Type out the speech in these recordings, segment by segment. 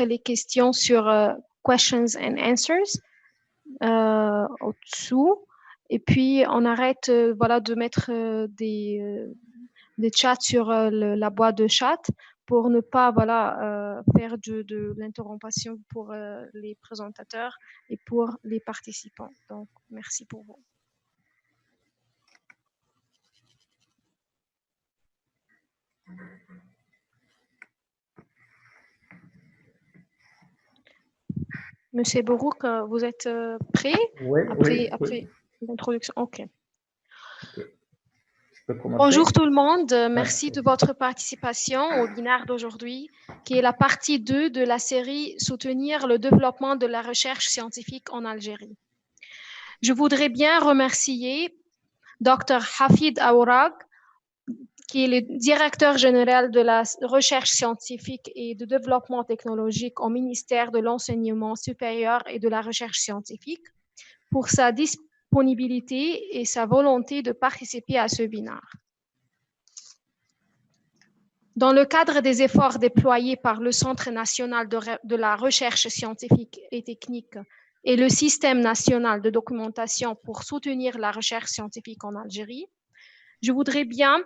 les questions sur questions and answers au-dessous. Et puis, on arrête voilà, de mettre des chats sur la boîte de chat pour ne pas voilà, faire de l'interromption pour les présentateurs et pour les participants. Donc, merci pour vous. Monsieur Borouk, vous êtes prêt? Oui, après l'introduction. OK. Je peux commencer. Bonjour tout le monde, merci de votre participation au webinaire d'aujourd'hui, qui est la partie 2 de la série Soutenir le développement de la recherche scientifique en Algérie. Je voudrais bien remercier Dr Hafid Aourag, qui est le directeur général de la recherche scientifique et de développement technologique au ministère de l'Enseignement supérieur et de la recherche scientifique, pour sa disponibilité et sa volonté de participer à ce webinaire. Dans le cadre des efforts déployés par le Centre national de la recherche scientifique et technique et le Système national de documentation pour soutenir la recherche scientifique en Algérie, je voudrais bien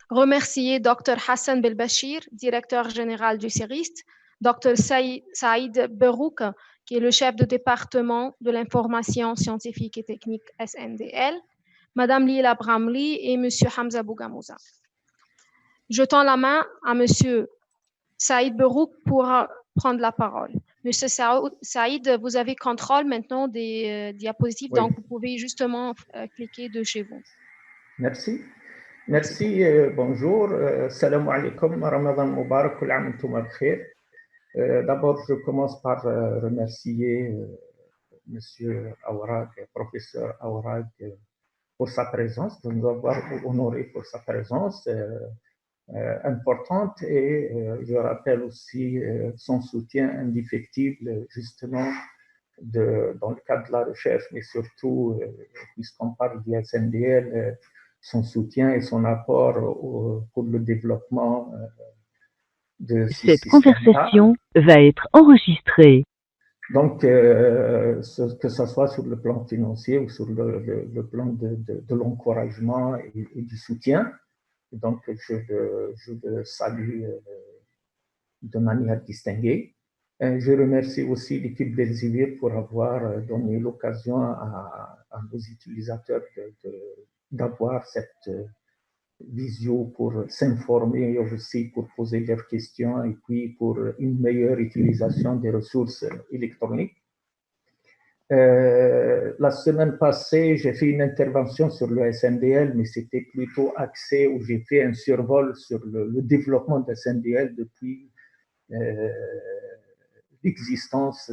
remercier Dr Hassan Belbachir, directeur général du CERIST, Dr Saïd Berouk, qui est le chef de département de l'information scientifique et technique SNDL, Madame Lila Bramli et Monsieur Hamza Bougamouza. Je tends la main à Monsieur Saïd Berouk pour prendre la parole. Monsieur Saïd, vous avez contrôle maintenant des diapositives, oui. Donc vous pouvez justement cliquer de chez vous. Merci. Merci, bonjour. Salam alaikum, Ramadan Mubarak, kul aam antum al khair. D'abord, je commence par remercier Monsieur Aourag, professeur Aourag, pour sa présence, de nous avoir honoré pour sa présence importante, et je rappelle aussi son soutien indéfectible justement dans le cadre de la recherche, mais surtout, puisqu'on parle du SNDL, son soutien et son apport pour le développement de ces Cette conversation va être enregistrée. Donc, que ce soit sur le plan financier ou sur le plan de l'encouragement et du soutien. Donc, je le salue de manière distinguée. Je remercie aussi l'équipe d'Elsevier pour avoir donné l'occasion à nos utilisateurs d'avoir cette visio pour s'informer, aussi pour poser leurs questions et puis pour une meilleure utilisation des ressources électroniques. La semaine passée, j'ai fait une intervention sur le SNDL, mais c'était plutôt axé où j'ai fait un survol sur le développement de SNDL depuis l'existence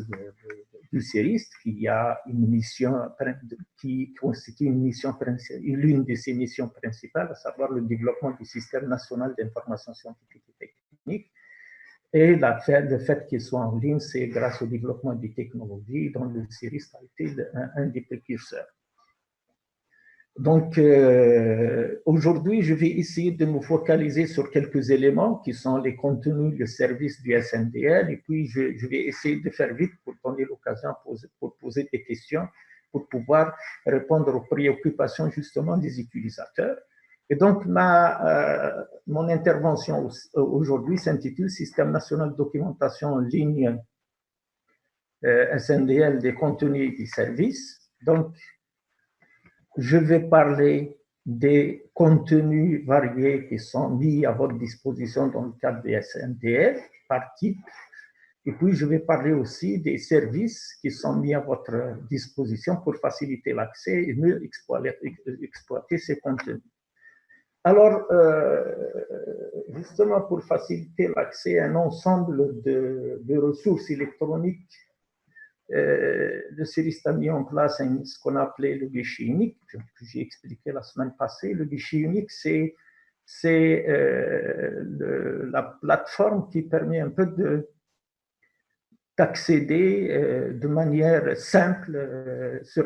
du CERIST, qui a une mission qui constitue l'une de ses missions principales, à savoir le développement du système national d'information scientifique et technique. Et le fait qu'il soit en ligne, c'est grâce au développement des technologies dont le CERIST a été un des précurseurs. Donc, aujourd'hui, je vais essayer de me focaliser sur quelques éléments qui sont les contenus, le service du SNDL, et puis je vais essayer de faire vite pour donner l'occasion pour poser des questions, pour pouvoir répondre aux préoccupations justement des utilisateurs. Et donc, mon intervention aujourd'hui s'intitule Système national de documentation en ligne SNDL des contenus et des services. Donc, je vais parler des contenus variés qui sont mis à votre disposition dans le cadre des SNDL par type. Et puis, je vais parler aussi des services qui sont mis à votre disposition pour faciliter l'accès et mieux exploiter ces contenus. Alors, justement, pour faciliter l'accès à un ensemble de ressources électroniques, le CERIST a mis en place ce qu'on appelait le guichet unique, que j'ai expliqué la semaine passée. Le guichet unique, c'est la plateforme qui permet un peu d'accéder de manière simple sur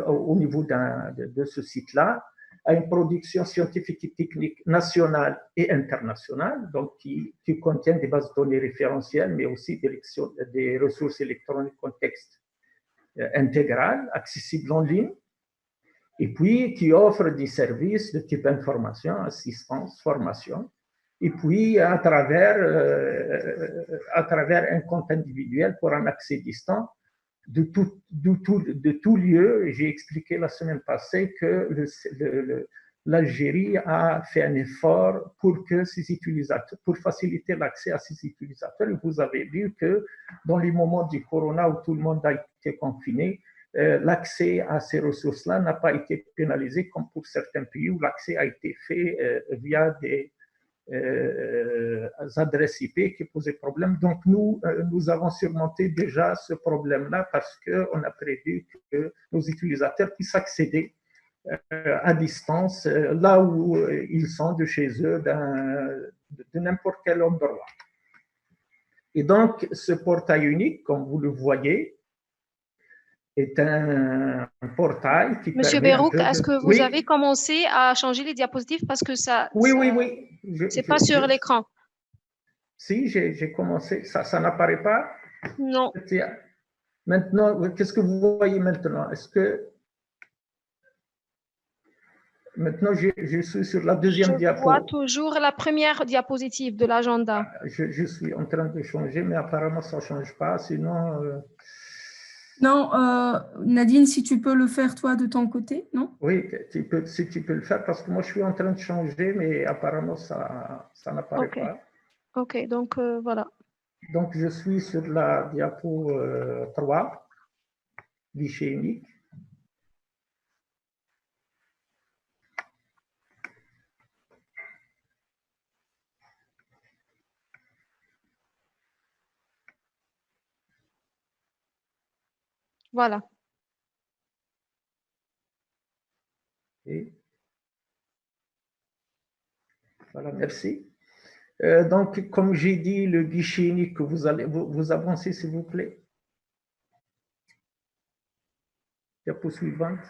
au niveau de ce site-là à une production scientifique et technique nationale et internationale, donc qui contient des bases de données référentielles, mais aussi des ressources électroniques contexte intégral, accessibles en ligne, et puis qui offre des services de type information, assistance, formation, et puis à travers un compte individuel pour un accès distant de tout lieu. J'ai expliqué la semaine passée que l'Algérie a fait un effort pour faciliter l'accès à ses utilisateurs. Et vous avez vu que dans les moments du corona où tout le monde a été confiné, l'accès à ces ressources-là n'a pas été pénalisé comme pour certains pays où l'accès a été fait via des adresses IP qui posaient problème. Donc, nous avons surmonté déjà ce problème-là parce qu'on a prévu que nos utilisateurs puissent accéder à distance là où ils sont de chez eux, de n'importe quel endroit. Et donc, ce portail unique, comme vous le voyez, est un portail qui Monsieur permet... Bérouk, est-ce que vous avez commencé à changer les diapositives parce que ça... Oui. C'est pas sur l'écran. Si, j'ai commencé. Ça n'apparaît pas? Non. Maintenant, qu'est-ce que vous voyez maintenant? Est-ce que... Maintenant, je suis sur la deuxième diapo. Je vois toujours la première diapositive de l'agenda. Je suis en train de changer, mais apparemment, ça ne change pas. Sinon... Non, Nadine, si tu peux le faire toi de ton côté, non? Oui, si tu peux le faire, parce que moi je suis en train de changer, mais apparemment ça n'apparaît pas. Ok, donc voilà. Donc je suis sur la diapo 3, guichet unique. Voilà. Et voilà, merci. Donc, comme j'ai dit, le guichet unique que vous avancez, s'il vous plaît. Diapo suivante.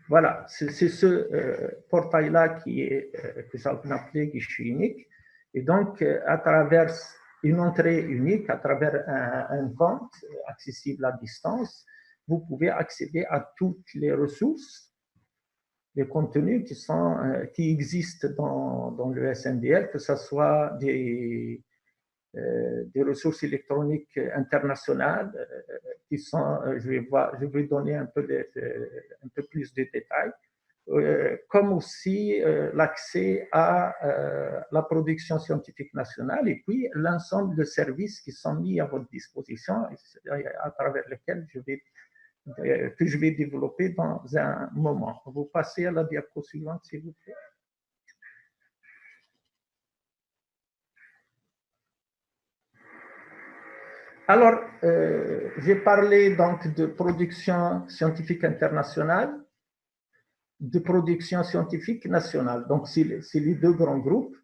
Voilà, c'est ce portail-là que ça qu'on appelait guichet unique. Et donc, à travers une entrée unique, à travers un compte accessible à distance, vous pouvez accéder à toutes les ressources, les contenus qui existent dans le SNDL, que ce soit des ressources électroniques internationales qui sont, je vais donner un peu plus de détails, comme aussi l'accès à la production scientifique nationale et puis l'ensemble de services qui sont mis à votre disposition à travers lesquels que je vais développer dans un moment. Vous passez à la diapo suivante, s'il vous plaît. Alors, j'ai parlé donc de production scientifique internationale, de production scientifique nationale. Donc, c'est les deux grands groupes.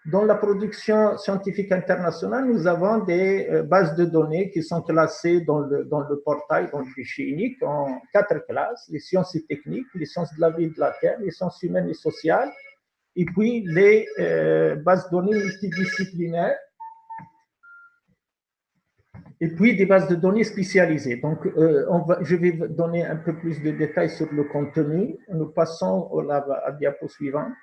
Dans la production scientifique internationale, nous avons des bases de données qui sont classées dans le portail, dans le fichier unique, en 4 classes: les sciences et techniques, les sciences de la vie et de la terre, les sciences humaines et sociales, et puis les bases de données multidisciplinaires, et puis des bases de données spécialisées. Donc, je vais donner un peu plus de détails sur le contenu. Nous passons à la diapo suivante.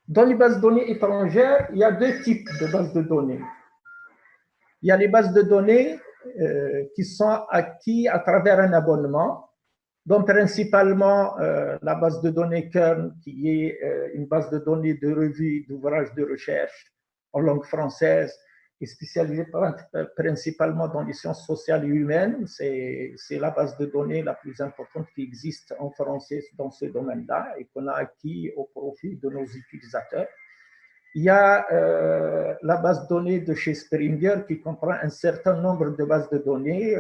Dans les bases de données étrangères, il y a 2 types de bases de données. Il y a les bases de données qui sont acquises à travers un abonnement, donc principalement la base de données Kern, qui est une base de données de revues, d'ouvrages de recherche en langue française, et spécialisée principalement dans les sciences sociales et humaines. C'est la base de données la plus importante qui existe en français dans ce domaine-là et qu'on a acquis au profit de nos utilisateurs. Il y a la base de données de chez Springer qui comprend un certain nombre de bases de données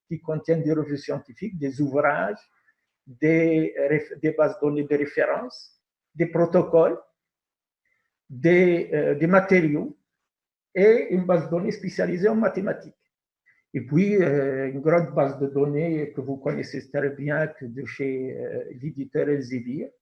qui contiennent des revues scientifiques, des ouvrages, des bases de données de référence, des protocoles, des matériaux, et une base de données spécialisée en mathématiques. Et puis, une grande base de données que vous connaissez très bien que de chez l'éditeur Elsevier.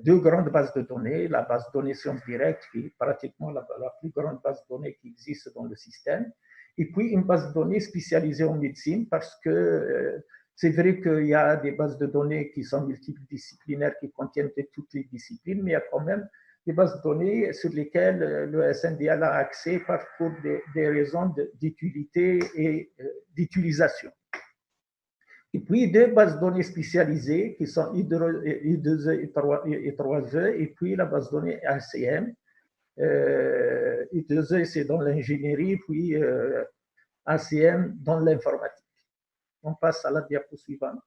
Deux grandes bases de données, la base de données Sciences Directes, qui est pratiquement la plus grande base de données qui existe dans le système, et puis une base de données spécialisée en médecine, parce que c'est vrai qu'il y a des bases de données qui sont multidisciplinaires, qui contiennent toutes les disciplines, mais il y a quand même des bases de données sur lesquelles le SNDL a accès pour des raisons d'utilité et d'utilisation. Et puis deux bases de données spécialisées qui sont I2E et 3E, et puis la base de données ACM. I2E, c'est dans l'ingénierie, puis ACM dans l'informatique. On passe à la diapo suivante.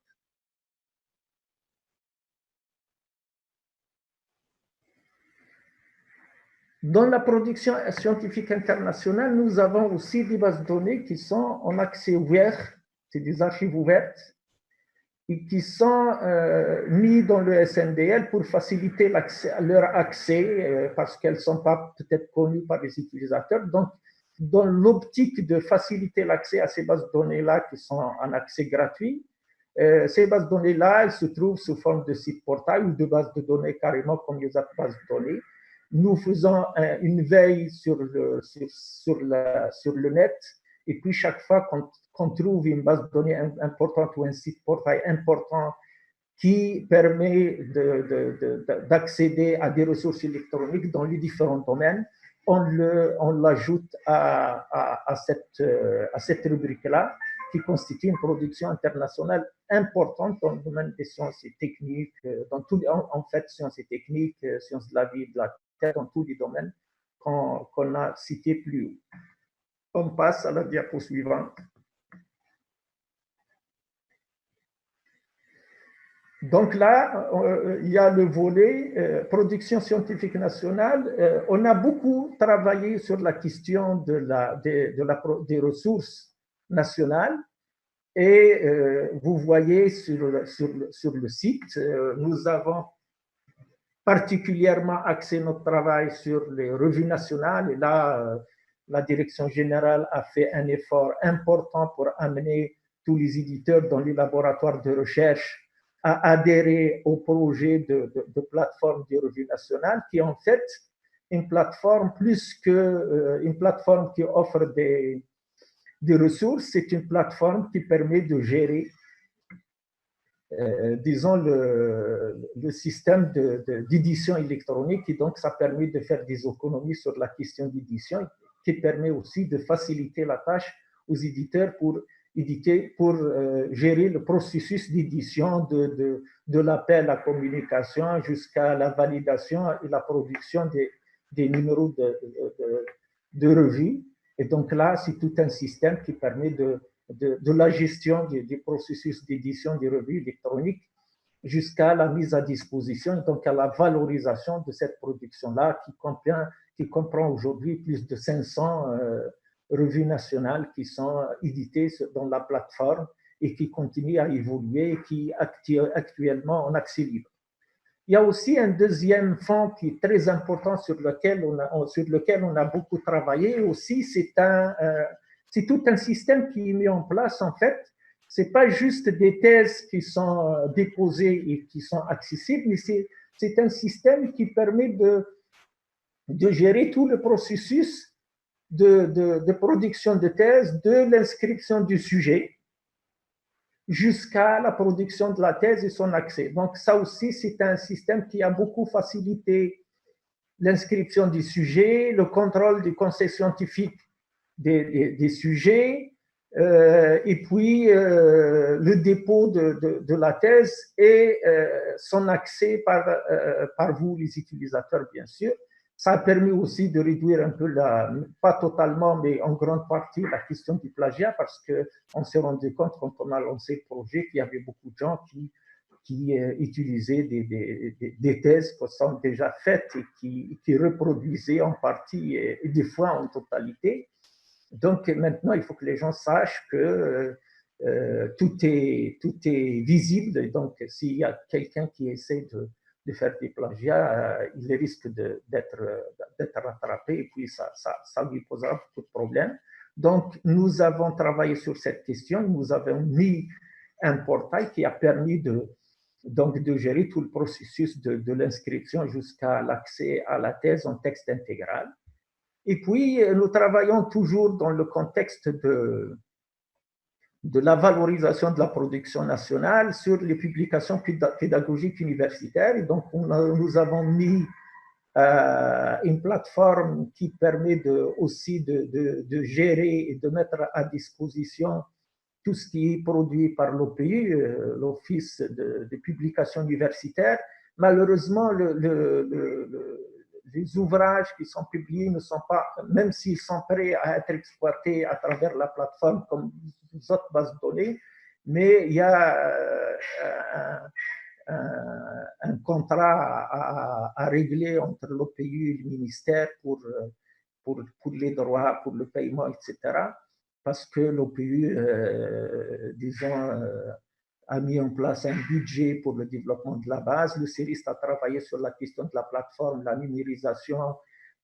Dans la production scientifique internationale, nous avons aussi des bases de données qui sont en accès ouvert, c'est des archives ouvertes, et qui sont mis dans le SNDL pour faciliter leur accès, parce qu'elles ne sont pas peut-être connues par les utilisateurs. Donc, dans l'optique de faciliter l'accès à ces bases de données-là qui sont en accès gratuit, ces bases de données-là, elles se trouvent sous forme de sites portail ou de bases de données carrément comme les autres bases de données. Nous faisons une veille sur le net, et puis chaque fois qu'on trouve une base de données importante ou un site portail important qui permet d'accéder à des ressources électroniques dans les différents domaines, on l'ajoute à cette rubrique-là, qui constitue une production internationale importante dans le domaine des sciences et techniques, en fait, sciences et techniques, sciences de la vie, de la terre, dans tous les domaines qu'on a cités plus haut. On passe à la diapo suivante. Donc là, il y a le volet production scientifique nationale. On a beaucoup travaillé sur la question des ressources nationales. Et vous voyez sur le site, nous avons particulièrement axé notre travail sur les revues nationales. Et là, la direction générale a fait un effort important pour amener tous les éditeurs dans les laboratoires de recherche à adhérer au projet de plateforme des revues nationales, qui est en fait une plateforme plus qu'une plateforme qui offre des ressources. C'est une plateforme qui permet de gérer, disons, le système d'édition électronique, et donc ça permet de faire des économies sur la question d'édition, qui permet aussi de faciliter la tâche aux éditeurs pour gérer le processus d'édition de l'appel à communication jusqu'à la validation et la production des numéros de revue. Et donc là, c'est tout un système qui permet de la gestion du processus d'édition des revues électroniques jusqu'à la mise à disposition, donc à la valorisation de cette production-là qui comprend aujourd'hui plus de 500 revues nationales qui sont éditées dans la plateforme et qui continuent à évoluer et qui actuellement en accès libre. Il y a aussi un deuxième fonds qui est très important sur lequel on a beaucoup travaillé aussi. C'est tout un système qui est mis en place en fait. C'est pas juste des thèses qui sont déposées et qui sont accessibles, mais c'est un système qui permet de gérer tout le processus de production de thèse, de l'inscription du sujet jusqu'à la production de la thèse et son accès. Donc ça aussi, c'est un système qui a beaucoup facilité l'inscription du sujet, le contrôle du conseil scientifique des sujets, et puis le dépôt de la thèse et son accès par vous, les utilisateurs, bien sûr. Ça a permis aussi de réduire un peu, pas totalement, mais en grande partie, la question du plagiat, parce qu'on s'est rendu compte quand on a lancé le projet qu'il y avait beaucoup de gens qui utilisaient des thèses qui sont déjà faites et qui reproduisaient en partie et des fois en totalité. Donc maintenant, il faut que les gens sachent que tout est visible. Et donc, s'il y a quelqu'un qui essaie de faire des plagiats, il risque d'être rattrapé et puis ça lui posera beaucoup de problèmes. Donc, nous avons travaillé sur cette question, nous avons mis un portail qui a permis de gérer tout le processus de l'inscription jusqu'à l'accès à la thèse en texte intégral. Et puis, nous travaillons toujours dans le contexte de la valorisation de la production nationale sur les publications pédagogiques universitaires. Et donc, nous avons mis une plateforme qui permet aussi de gérer et de mettre à disposition tout ce qui est produit par l'OPU, l'Office de publication universitaire. Malheureusement, les ouvrages qui sont publiés ne sont pas, même s'ils sont prêts à être exploités à travers la plateforme comme les autres bases de données, mais il y a un contrat à régler entre l'OPU et le ministère pour les droits, pour le paiement, etc. Parce que l'OPU, disons, a mis en place un budget pour le développement de la base. Le CERIST a travaillé sur la question de la plateforme, la numérisation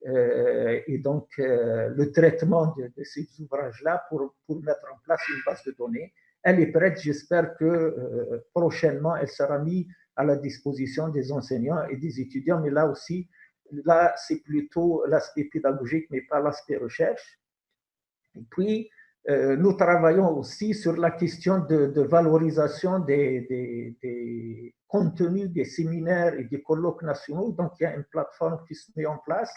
et donc le traitement de ces ouvrages-là pour mettre en place une base de données. Elle est prête, j'espère que prochainement, elle sera mise à la disposition des enseignants et des étudiants, mais là aussi, là, c'est plutôt l'aspect pédagogique, mais pas l'aspect recherche. Et puis, nous travaillons aussi sur la question de valorisation des contenus des séminaires et des colloques nationaux. Donc, il y a une plateforme qui se met en place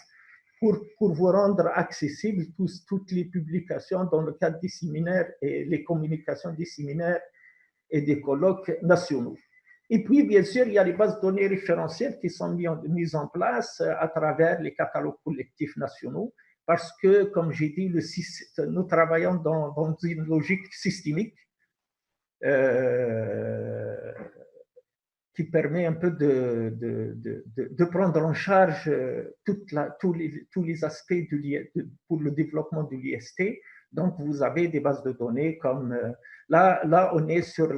pour vous rendre accessibles toutes les publications dans le cadre des séminaires et les communications des séminaires et des colloques nationaux. Et puis, bien sûr, il y a les bases de données référentielles qui sont mises en place à travers les catalogues collectifs nationaux, parce que, comme j'ai dit, nous travaillons dans une logique systémique qui permet un peu de prendre en charge tous les aspects pour le développement de l'IST. Donc, vous avez des bases de données comme là on est sur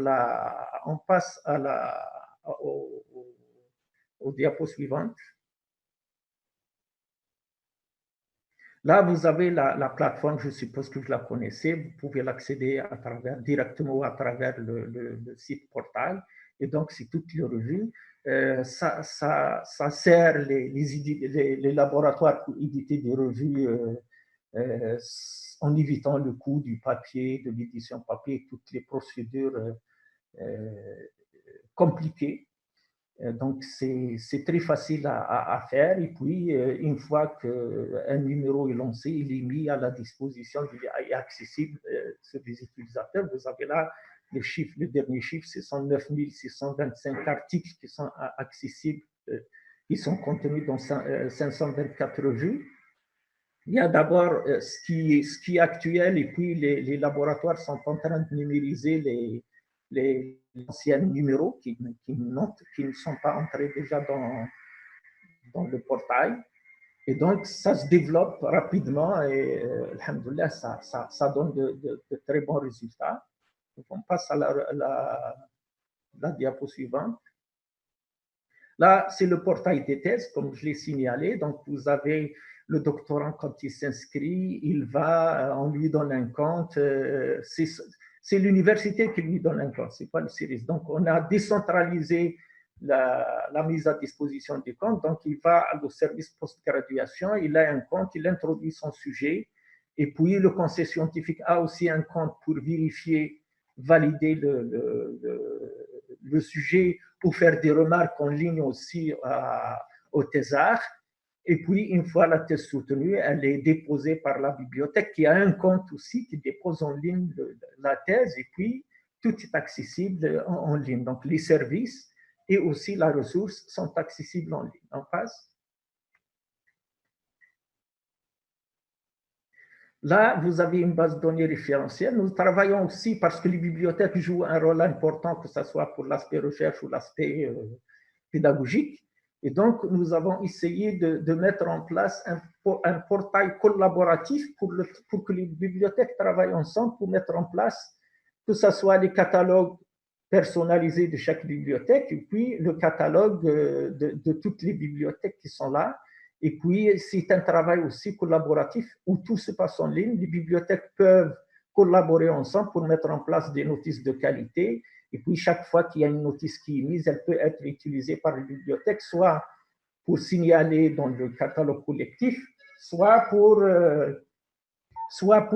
on passe au diapo suivante. Là, vous avez la plateforme, je suppose que vous la connaissez, vous pouvez l'accéder directement à travers le site portail. Et donc, c'est toutes les revues. Ça sert les laboratoires pour éditer des revues en évitant le coût du papier, de l'édition papier, toutes les procédures compliquées. Donc, c'est très facile à faire. Et puis, une fois qu'un numéro est lancé, il est mis à la disposition et accessible sur les utilisateurs. Vous avez là les chiffres, le dernier chiffre, c'est 109 625 articles qui sont accessibles, qui sont contenus dans 524 revues. Il y a d'abord ce qui est actuel, et puis les laboratoires sont en train de numériser les anciens numéros qui ne sont pas entrés déjà dans le portail. Et donc, ça se développe rapidement et, alhamdoulilah, ça donne de très bons résultats. Donc, on passe à la diapo suivante. Là, c'est le portail des thèses, comme je l'ai signalé. Donc, vous avez le doctorant, quand il s'inscrit, on lui donne un compte. C'est l'université qui lui donne un compte, ce n'est pas le CERIST. Donc, on a décentralisé la mise à disposition du compte. Donc, il va au service post-graduation, il a un compte, il introduit son sujet. Et puis, le conseil scientifique a aussi un compte pour vérifier, valider le sujet, pour faire des remarques en ligne aussi au thésard. Et puis, une fois la thèse soutenue, elle est déposée par la bibliothèque qui a un compte aussi qui dépose en ligne la thèse. Et puis, tout est accessible en ligne. Donc, les services et aussi la ressource sont accessibles en ligne. On passe. Là, vous avez une base de données référentielle. Nous travaillons aussi parce que les bibliothèques jouent un rôle important, que ce soit pour l'aspect recherche ou l'aspect pédagogique. Et donc, nous avons essayé de mettre en place un portail collaboratif pour que les bibliothèques travaillent ensemble pour mettre en place, que ce soit les catalogues personnalisé de chaque bibliothèque, et puis le catalogue de toutes les bibliothèques qui sont là. Et puis, c'est un travail aussi collaboratif où tout se passe en ligne. Les bibliothèques peuvent collaborer ensemble pour mettre en place des notices de qualité. Et puis, chaque fois qu'il y a une notice qui est mise, elle peut être utilisée par les bibliothèques, soit pour signaler dans le catalogue collectif, soit pour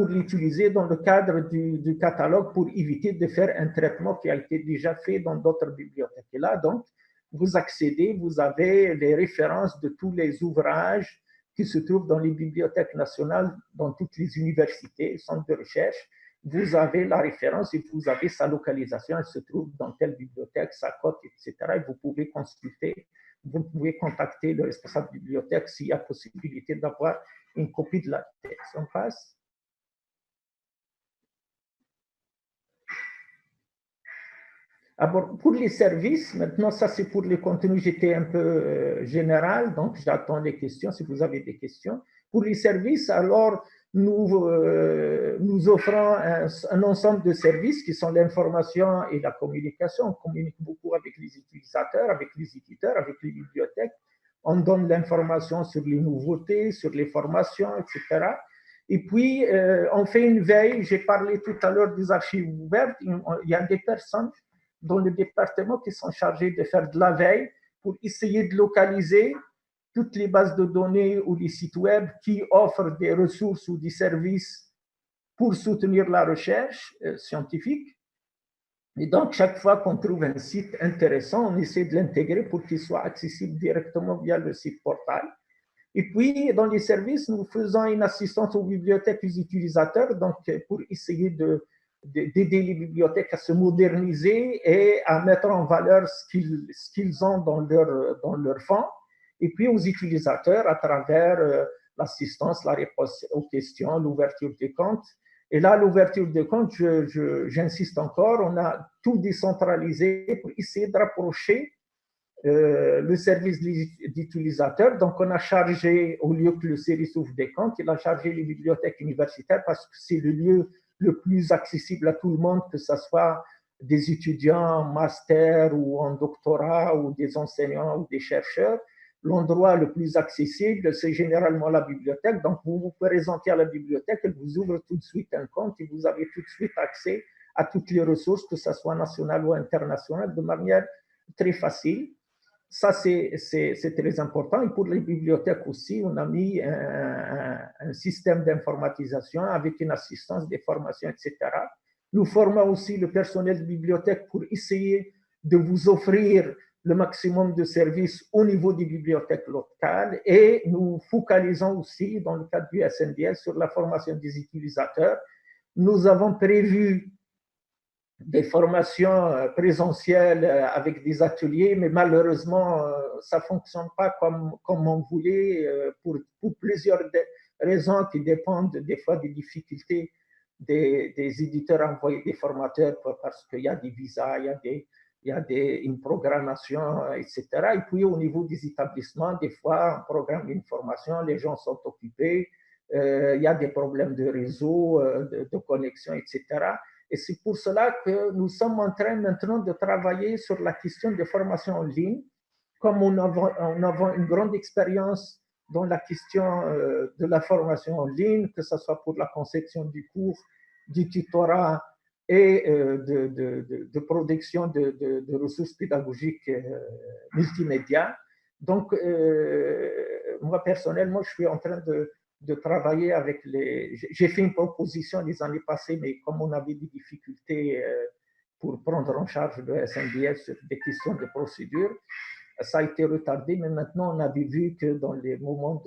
l'utiliser dans le cadre du catalogue pour éviter de faire un traitement qui a été déjà fait dans d'autres bibliothèques. Et là, donc, vous accédez, vous avez les références de tous les ouvrages qui se trouvent dans les bibliothèques nationales, dans toutes les universités, centres de recherche. Vous avez la référence et vous avez sa localisation, elle se trouve dans telle bibliothèque, sa cote, etc. Et vous pouvez consulter, vous pouvez contacter le responsable de bibliothèque s'il y a possibilité d'avoir une copie de la texte. On passe. Alors, pour les services, maintenant, ça c'est pour les contenus, j'étais un peu général, donc j'attends les questions si vous avez des questions. Pour les services, alors, nous offrons un ensemble de services qui sont l'information et la communication. On communique beaucoup avec les utilisateurs, avec les éditeurs, avec les bibliothèques. On donne l'information sur les nouveautés, sur les formations, etc. Et puis, on fait une veille. J'ai parlé tout à l'heure des archives ouvertes. Il y a des personnes dans le département qui sont chargés de faire de la veille pour essayer de localiser toutes les bases de données ou les sites web qui offrent des ressources ou des services pour soutenir la recherche scientifique. Et donc, chaque fois qu'on trouve un site intéressant, on essaie de l'intégrer pour qu'il soit accessible directement via le site portal. Et puis, dans les services, nous faisons une assistance aux bibliothèques et aux utilisateurs, donc pour essayer d'aider les bibliothèques à se moderniser et à mettre en valeur ce qu'ils ont dans leur fonds, et puis aux utilisateurs à travers l'assistance, la réponse aux questions, l'ouverture des comptes. Et là, l'ouverture des comptes, j'insiste encore, on a tout décentralisé pour essayer de rapprocher le service d'utilisateur. Donc, on a chargé, au lieu que le service ouvre des comptes, il a chargé les bibliothèques universitaires parce que c'est le lieu le plus accessible à tout le monde, que ce soit des étudiants en master ou en doctorat ou des enseignants ou des chercheurs. L'endroit le plus accessible, c'est généralement la bibliothèque. Donc, vous vous présentez à la bibliothèque, elle vous ouvre tout de suite un compte et vous avez tout de suite accès à toutes les ressources, que ce soit nationales ou internationales, de manière très facile. Ça, c'est très important. Et pour les bibliothèques aussi, on a mis un système d'informatisation avec une assistance, des formations, etc. Nous formons aussi le personnel de bibliothèque pour essayer de vous offrir le maximum de services au niveau des bibliothèques locales, et nous focalisons aussi, dans le cadre du SNDS, sur la formation des utilisateurs. Nous avons prévu des formations présentielles avec des ateliers, mais malheureusement, ça ne fonctionne pas comme on voulait pour plusieurs raisons qui dépendent des fois des difficultés des éditeurs à envoyer des formateurs parce qu'il y a des visas, il y a une programmation, etc. Et puis, au niveau des établissements, des fois, on programme une formation, les gens sont occupés, il y a des problèmes de réseau, de connexion, etc. Et c'est pour cela que nous sommes en train maintenant de travailler sur la question de formation en ligne. Comme on a une grande expérience dans la question de la formation en ligne, que ce soit pour la conception du cours, du tutorat et de production de ressources pédagogiques multimédia. Donc, moi, personnellement, je suis en train de travailler avec les... J'ai fait une proposition les années passées, mais comme on avait des difficultés pour prendre en charge le SNDS sur des questions de procédure, ça a été retardé, mais maintenant on avait vu que dans les moments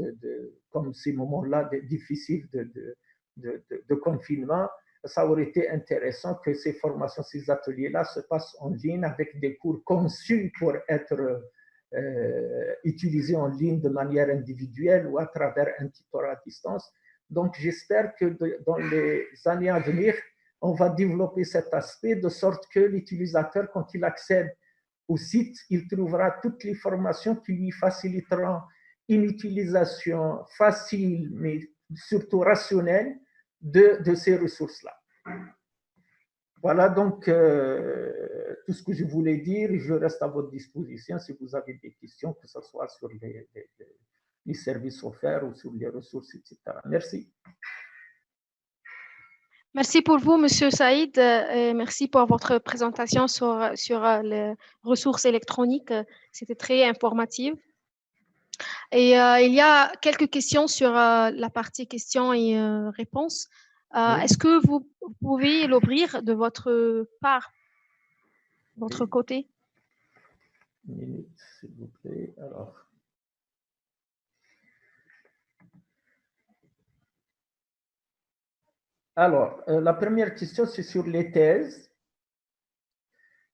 comme ces moments-là difficiles de confinement, ça aurait été intéressant que ces formations, ces ateliers-là se passent en ligne avec des cours conçus pour être utilisés en ligne de manière individuelle ou à travers un tutorat à distance. Donc j'espère que dans les années à venir, on va développer cet aspect de sorte que l'utilisateur, quand il accède au site, il trouvera toutes les formations qui lui faciliteront une utilisation facile, mais surtout rationnelle de ces ressources-là. Voilà donc tout ce que je voulais dire. Je reste à votre disposition si vous avez des questions, que ce soit sur les services offerts ou sur les ressources, etc. Merci. Merci pour vous, Monsieur Saïd, et merci pour votre présentation sur les ressources électroniques. C'était très informatif. Et il y a quelques questions sur la partie questions et réponses. Oui. Est-ce que vous pouvez l'ouvrir de votre part, de votre Oui. côté? Une minute, s'il vous plaît. Alors, la première question, c'est sur les thèses.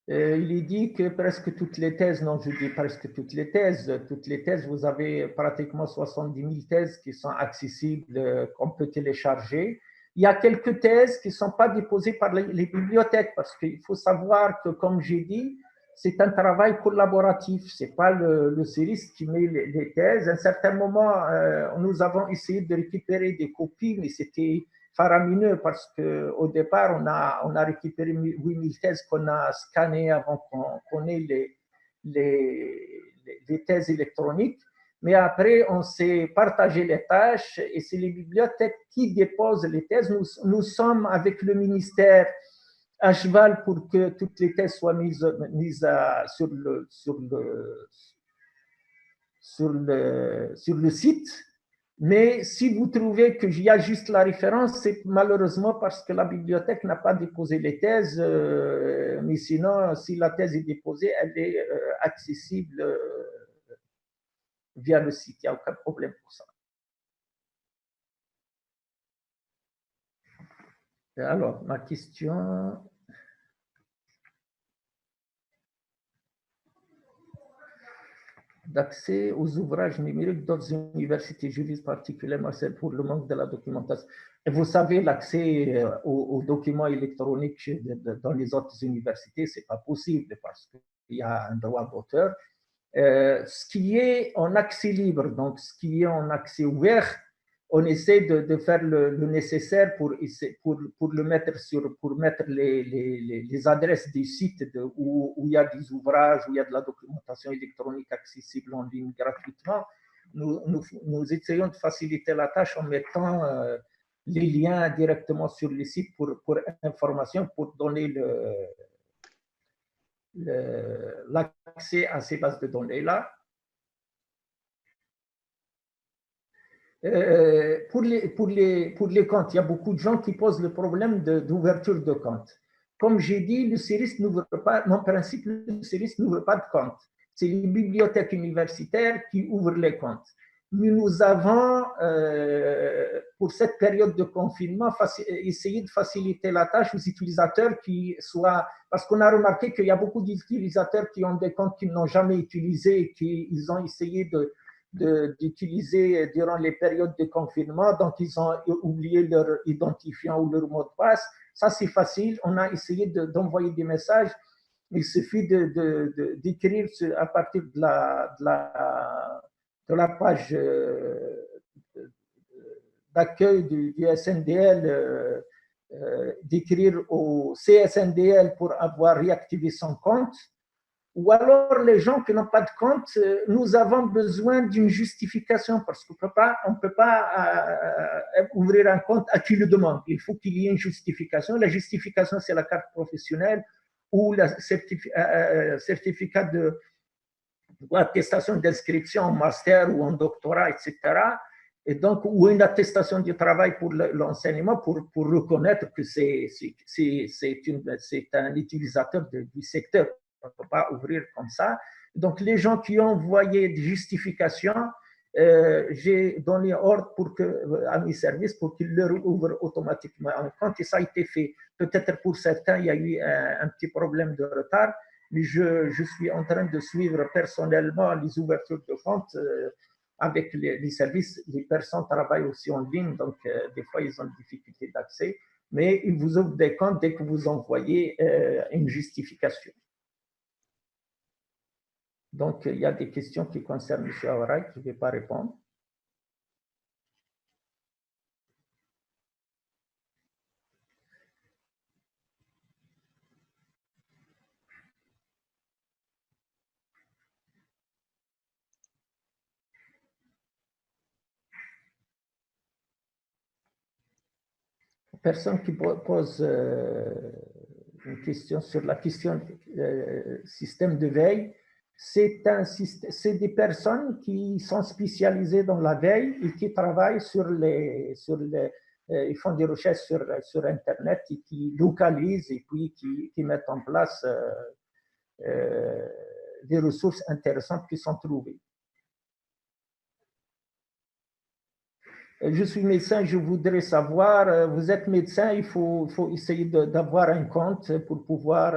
Il est dit que presque toutes les thèses, non, je dis presque toutes les thèses, vous avez pratiquement 70 000 thèses qui sont accessibles, qu'on peut télécharger. Il y a quelques thèses qui ne sont pas déposées par les bibliothèques, parce qu'il faut savoir que, comme j'ai dit, c'est un travail collaboratif. Ce n'est pas le CERIS qui met les thèses. À un certain moment, nous avons essayé de récupérer des copies, mais c'était faramineux parce qu'au départ, on a récupéré 8000 thèses qu'on a scannées avant qu'on ait les thèses électroniques. Mais après, on s'est partagé les tâches et c'est les bibliothèques qui déposent les thèses. Nous sommes avec le ministère à cheval pour que toutes les thèses soient mises sur le site. Mais si vous trouvez qu'il y a juste la référence, c'est malheureusement parce que la bibliothèque n'a pas déposé les thèses. Mais sinon, si la thèse est déposée, elle est accessible via le site. Il n'y a aucun problème pour ça. Alors, ma question... d'accès aux ouvrages numériques d'autres universités. Je vise particulièrement celle pour le manque de la documentation. Et vous savez, l'accès aux documents électroniques dans les autres universités, ce n'est pas possible parce qu'il y a un droit d'auteur. Ce qui est en accès libre, donc ce qui est en accès ouvert, on essaie de faire le nécessaire pour le mettre pour mettre les adresses des sites où il y a des ouvrages, où il y a de la documentation électronique accessible en ligne gratuitement. Nous essayons de faciliter la tâche en mettant les liens directement sur les sites pour information, pour donner l'accès à ces bases de données-là. Pour les comptes, il y a beaucoup de gens qui posent le problème d'ouverture de compte. Comme j'ai dit, le CERIS n'ouvre pas, en principe, le CERIS n'ouvre pas de compte. C'est les bibliothèques universitaires qui ouvrent les comptes. Mais nous avons, pour cette période de confinement, essayé de faciliter la tâche aux utilisateurs parce qu'on a remarqué qu'il y a beaucoup d'utilisateurs qui ont des comptes qu'ils n'ont jamais utilisés et qu'ils ont essayé d'utiliser durant les périodes de confinement, donc ils ont oublié leur identifiant ou leur mot de passe. Ça, c'est facile. On a essayé d'envoyer des messages. Il suffit d'écrire à partir de la page d'accueil du SNDL, d'écrire au CSNDL pour avoir réactivé son compte. Ou alors les gens qui n'ont pas de compte, nous avons besoin d'une justification parce qu'on ne peut pas ouvrir un compte à qui le demande. Il faut qu'il y ait une justification. La justification, c'est la carte professionnelle ou le certificat ou attestation d'inscription en master ou en doctorat, etc. Et donc, ou une attestation du travail pour l'enseignement pour reconnaître que c'est un utilisateur du secteur. On ne peut pas ouvrir comme ça. Donc, les gens qui ont envoyé des justifications, j'ai donné ordre à mes services pour qu'ils leur ouvrent automatiquement un compte et ça a été fait. Peut-être pour certains, il y a eu un petit problème de retard, mais je suis en train de suivre personnellement les ouvertures de compte avec les services. Les personnes travaillent aussi en ligne, donc des fois, ils ont des difficultés d'accès, mais ils vous ouvrent des comptes dès que vous envoyez une justification. Donc, il y a des questions qui concernent M. Aouaraï, je ne vais pas répondre. personne qui pose une question sur la question système de veille, c'est des personnes qui sont spécialisées dans la veille et qui travaillent ils font des recherches sur Internet et qui localisent et puis qui mettent en place des ressources intéressantes qui sont trouvées. Je suis médecin, je voudrais savoir, vous êtes médecin, il faut essayer d'avoir un compte pour pouvoir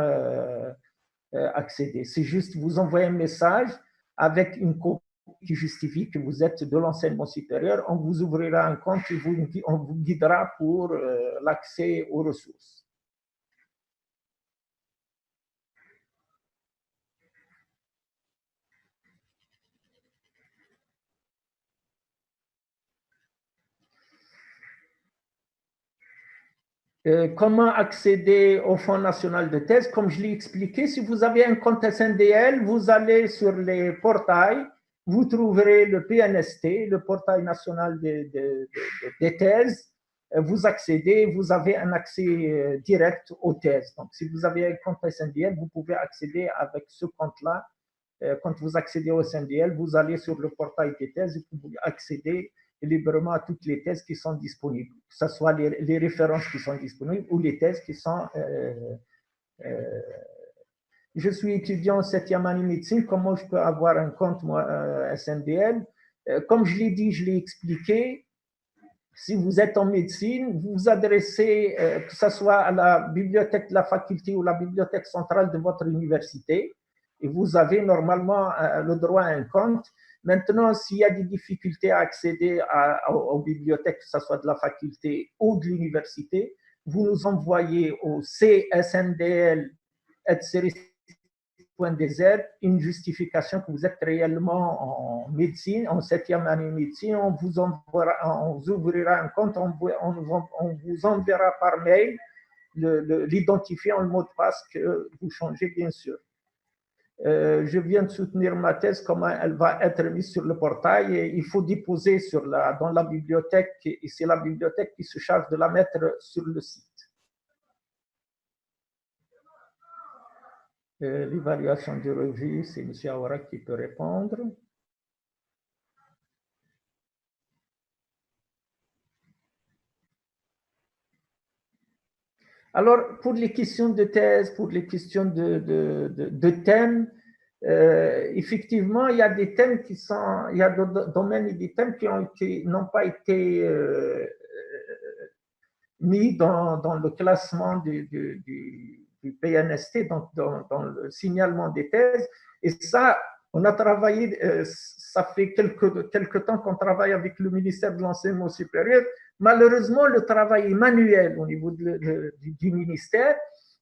accéder. C'est juste, vous envoyez un message avec une copie qui justifie que vous êtes de l'enseignement supérieur, on vous ouvrira un compte et on vous guidera pour l'accès aux ressources. Comment accéder au Fonds national de thèse? Comme je l'ai expliqué, si vous avez un compte SNDL, vous allez sur les portails, vous trouverez le PNST, le portail national des thèses. Vous accédez, vous avez un accès direct aux thèses. Donc, si vous avez un compte SNDL, vous pouvez accéder avec ce compte-là. Quand vous accédez au SNDL, vous allez sur le portail des thèses et vous pouvez accéder librement à toutes les thèses qui sont disponibles, que ce soit les références qui sont disponibles ou les thèses qui sont... je suis étudiant en 7e année médecine, comment je peux avoir un compte SNDL? Comme je l'ai dit, je l'ai expliqué, si vous êtes en médecine, vous vous adressez, que ce soit à la bibliothèque de la faculté ou la bibliothèque centrale de votre université, et vous avez normalement le droit à un compte. Maintenant, s'il y a des difficultés à accéder aux bibliothèques, que ce soit de la faculté ou de l'université, vous nous envoyez au csndl@ceris.dz une justification que vous êtes réellement en médecine, en 7e année médecine. On vous ouvrira un compte, on vous enverra par mail l'identifiant, le mot de passe que vous changez, bien sûr. Je viens de soutenir ma thèse, comment elle va être mise sur le portail, et il faut déposer dans la bibliothèque, et c'est la bibliothèque qui se charge de la mettre sur le site. L'évaluation de revue, c'est M. Aouara qui peut répondre. Alors, pour les questions de thèse, pour les questions de thèmes, effectivement, il y a des thèmes il y a des domaines et des thèmes qui n'ont pas été mis dans le classement du PNST, donc dans le signalement des thèses. Et ça, on a travaillé, ça fait quelque temps qu'on travaille avec le ministère de l'Enseignement supérieur. Malheureusement, le travail est manuel au niveau du ministère.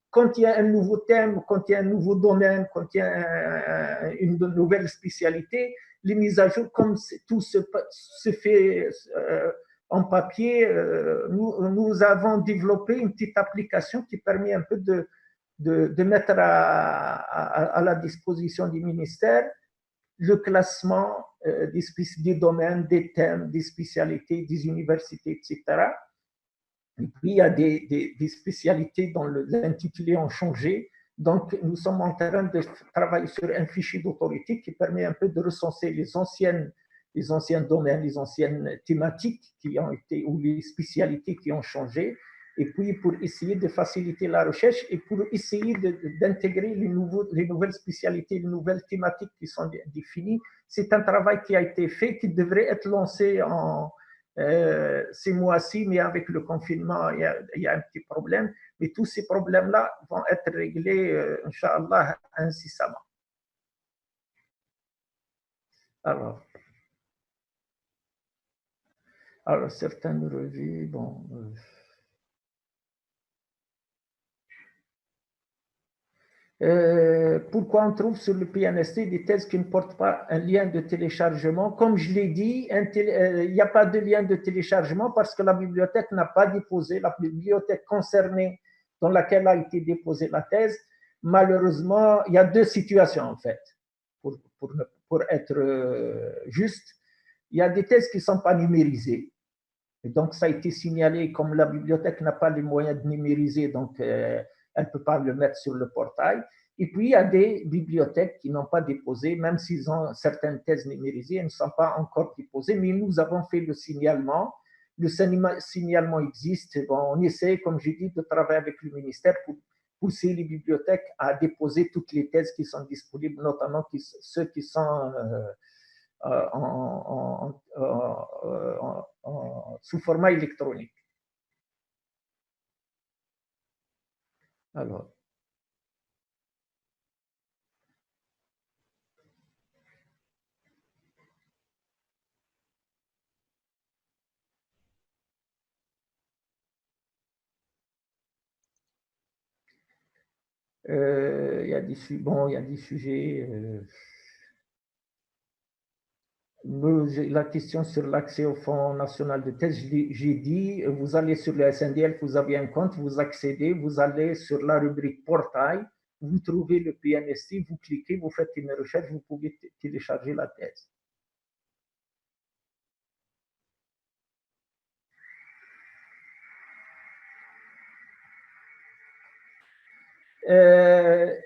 Quand il y a un nouveau thème, quand il y a un nouveau domaine, quand il y a une nouvelle spécialité, les mises à jour, comme tout se fait en papier, nous avons développé une petite application qui permet un peu de mettre à la disposition du ministère le classement des domaines, des thèmes, des spécialités, des universités, etc. Et puis, il y a des spécialités dont l'intitulé ont changé. Donc, nous sommes en train de travailler sur un fichier d'autorité qui permet un peu de recenser les anciens domaines, les anciennes thématiques qui ont été, ou les spécialités qui ont changé, et puis pour essayer de faciliter la recherche et pour essayer d'intégrer les nouvelles spécialités, les nouvelles thématiques qui sont définies. C'est un travail qui a été fait, qui devrait être lancé ces mois-ci, mais avec le confinement, il y a un petit problème. Mais tous ces problèmes-là vont être réglés, Inch'Allah, incessamment. Alors certaines revues, bon... pourquoi on trouve sur le PNST des thèses qui ne portent pas un lien de téléchargement? Comme je l'ai dit, il n'y a pas de lien de téléchargement parce que la bibliothèque n'a pas déposé, la bibliothèque concernée dans laquelle a été déposée la thèse. Malheureusement, il y a deux situations en fait, pour être juste. Il y a des thèses qui ne sont pas numérisées. Et donc, ça a été signalé, comme la bibliothèque n'a pas les moyens de numériser, donc elle ne peut pas le mettre sur le portail. Et puis, il y a des bibliothèques qui n'ont pas déposé, même s'ils ont certaines thèses numérisées, elles ne sont pas encore déposées, mais nous avons fait le signalement. Le signalement existe. Bon, on essaie, comme j'ai dit, de travailler avec le ministère pour pousser les bibliothèques à déposer toutes les thèses qui sont disponibles, notamment ceux qui sont sous format électronique. Alors. Il y a des sujets. La question sur l'accès au Fonds national de thèse, j'ai dit, vous allez sur le SNDL, vous avez un compte, vous accédez, vous allez sur la rubrique portail, vous trouvez le PNST, vous cliquez, vous faites une recherche, vous pouvez télécharger la thèse.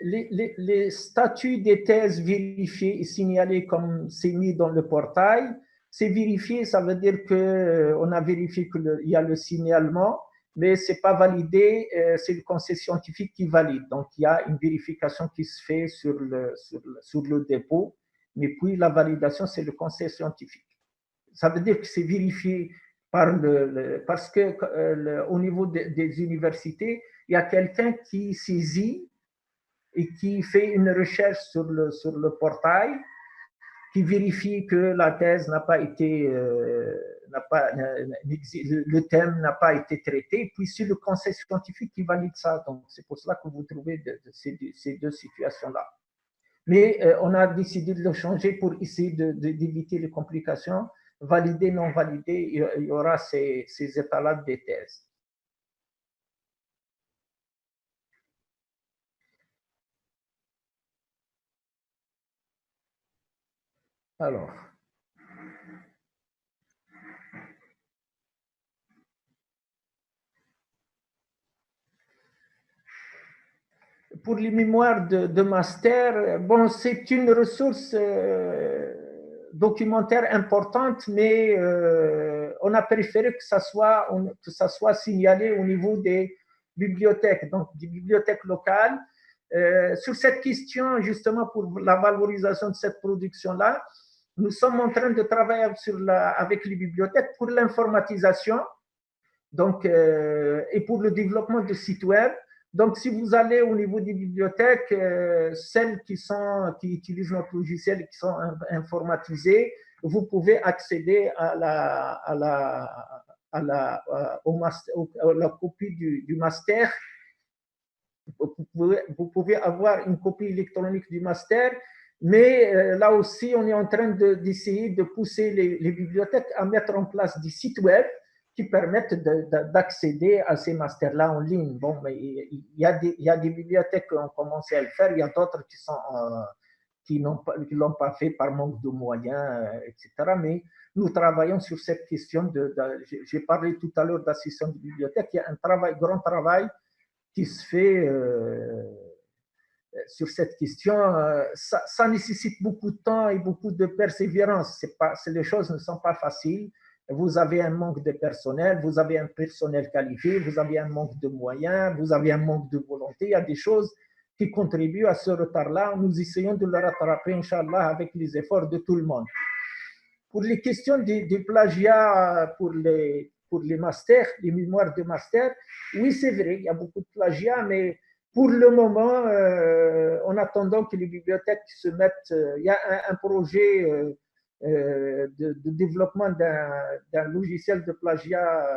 Les statuts des thèses vérifiées et signalées comme c'est mis dans le portail, c'est vérifié, ça veut dire qu'on a vérifié qu'il y a le signalement, mais ce n'est pas validé, c'est le conseil scientifique qui valide. Donc, il y a une vérification qui se fait sur le dépôt, mais puis la validation, c'est le conseil scientifique. Ça veut dire que c'est vérifié parce que au niveau des universités, il y a quelqu'un qui saisit et qui fait une recherche sur le portail, qui vérifie que la thèse n'a pas été, le thème n'a pas été traité, puis c'est le conseil scientifique qui valide ça. Donc, c'est pour cela que vous trouvez ces deux situations-là. Mais on a décidé de le changer pour essayer d'éviter les complications. Validé, non validé, il y aura ces états-là des thèses. Alors, pour les mémoires de master, bon, c'est une ressource documentaire importante, mais on a préféré que ça soit signalé au niveau des bibliothèques, donc des bibliothèques locales. Sur cette question, justement, pour la valorisation de cette production-là, nous sommes en train de travailler avec les bibliothèques pour l'informatisation, donc, et pour le développement de sites web. Donc, si vous allez au niveau des bibliothèques, celles qui utilisent notre logiciel et qui sont informatisées, vous pouvez accéder à la copie du master. Vous pouvez avoir une copie électronique du master, mais là aussi, on est en train d'essayer de pousser les bibliothèques à mettre en place des sites web qui permettent d'accéder à ces masters-là en ligne. Bon, mais il y a des bibliothèques qui ont commencé à le faire, il y a d'autres qui ne l'ont pas fait par manque de moyens, etc. Mais nous travaillons sur cette question j'ai parlé tout à l'heure d'assistants de bibliothèque, il y a un grand travail qui se fait sur cette question. Ça nécessite beaucoup de temps et beaucoup de persévérance. Les choses ne sont pas faciles. Vous avez un manque de personnel, vous avez un personnel qualifié, vous avez un manque de moyens, vous avez un manque de volonté. Il y a des choses qui contribuent à ce retard-là. Nous essayons de le rattraper, Inch'Allah, avec les efforts de tout le monde. Pour les questions de plagiat pour les masters, les mémoires de master, oui, c'est vrai, il y a beaucoup de plagiat, mais pour le moment, en attendant que les bibliothèques se mettent, il y a un projet de développement d'un logiciel de plagiat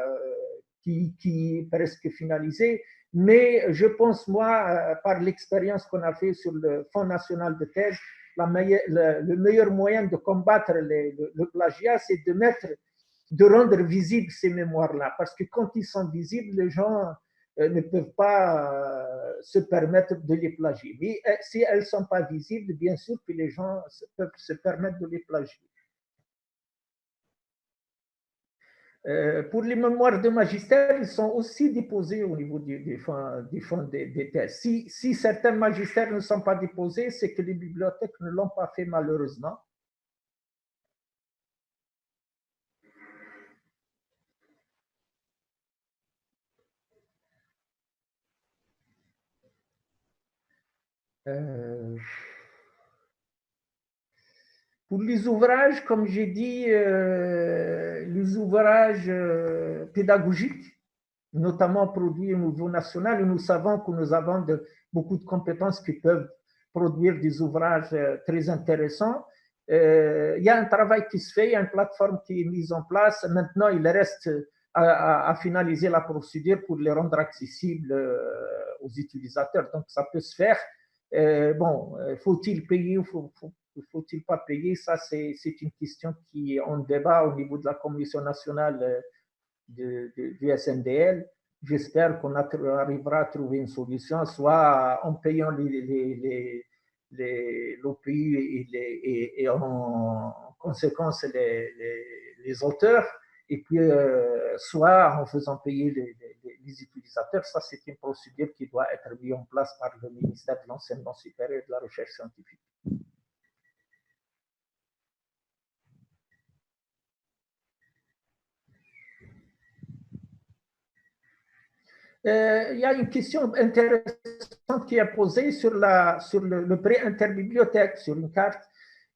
qui est presque finalisé, mais je pense, moi, par l'expérience qu'on a fait sur le Fonds national de thèse, le meilleur moyen de combattre le plagiat, c'est de rendre visibles ces mémoires-là, parce que quand ils sont visibles, les gens ne peuvent pas se permettre de les plagier. Mais si elles ne sont pas visibles, bien sûr que les gens peuvent se permettre de les plagier. Pour les mémoires de magistère, ils sont aussi déposés au niveau des fonds des thèses. Si certains magistères ne sont pas déposés, c'est que les bibliothèques ne l'ont pas fait malheureusement. Pour les ouvrages, comme j'ai dit, les ouvrages pédagogiques, notamment produits au niveau national, nous savons que nous avons beaucoup de compétences qui peuvent produire des ouvrages très intéressants. Il y a un travail qui se fait, il y a une plateforme qui est mise en place. Maintenant, il reste à finaliser la procédure pour les rendre accessibles aux utilisateurs. Donc, ça peut se faire. Bon, faut-il payer ou faut-il pas payer? Ça, c'est une question qui est en débat au niveau de la Commission nationale du SNDL. J'espère qu'on arrivera à trouver une solution, soit en payant l'OPI et en conséquence les auteurs, et puis soit en faisant payer les utilisateurs. Ça, c'est une procédure qui doit être mise en place par le ministère de l'Enseignement supérieur et de la Recherche scientifique. Il y a une question intéressante qui est posée sur le prêt interbibliothèque, sur une carte.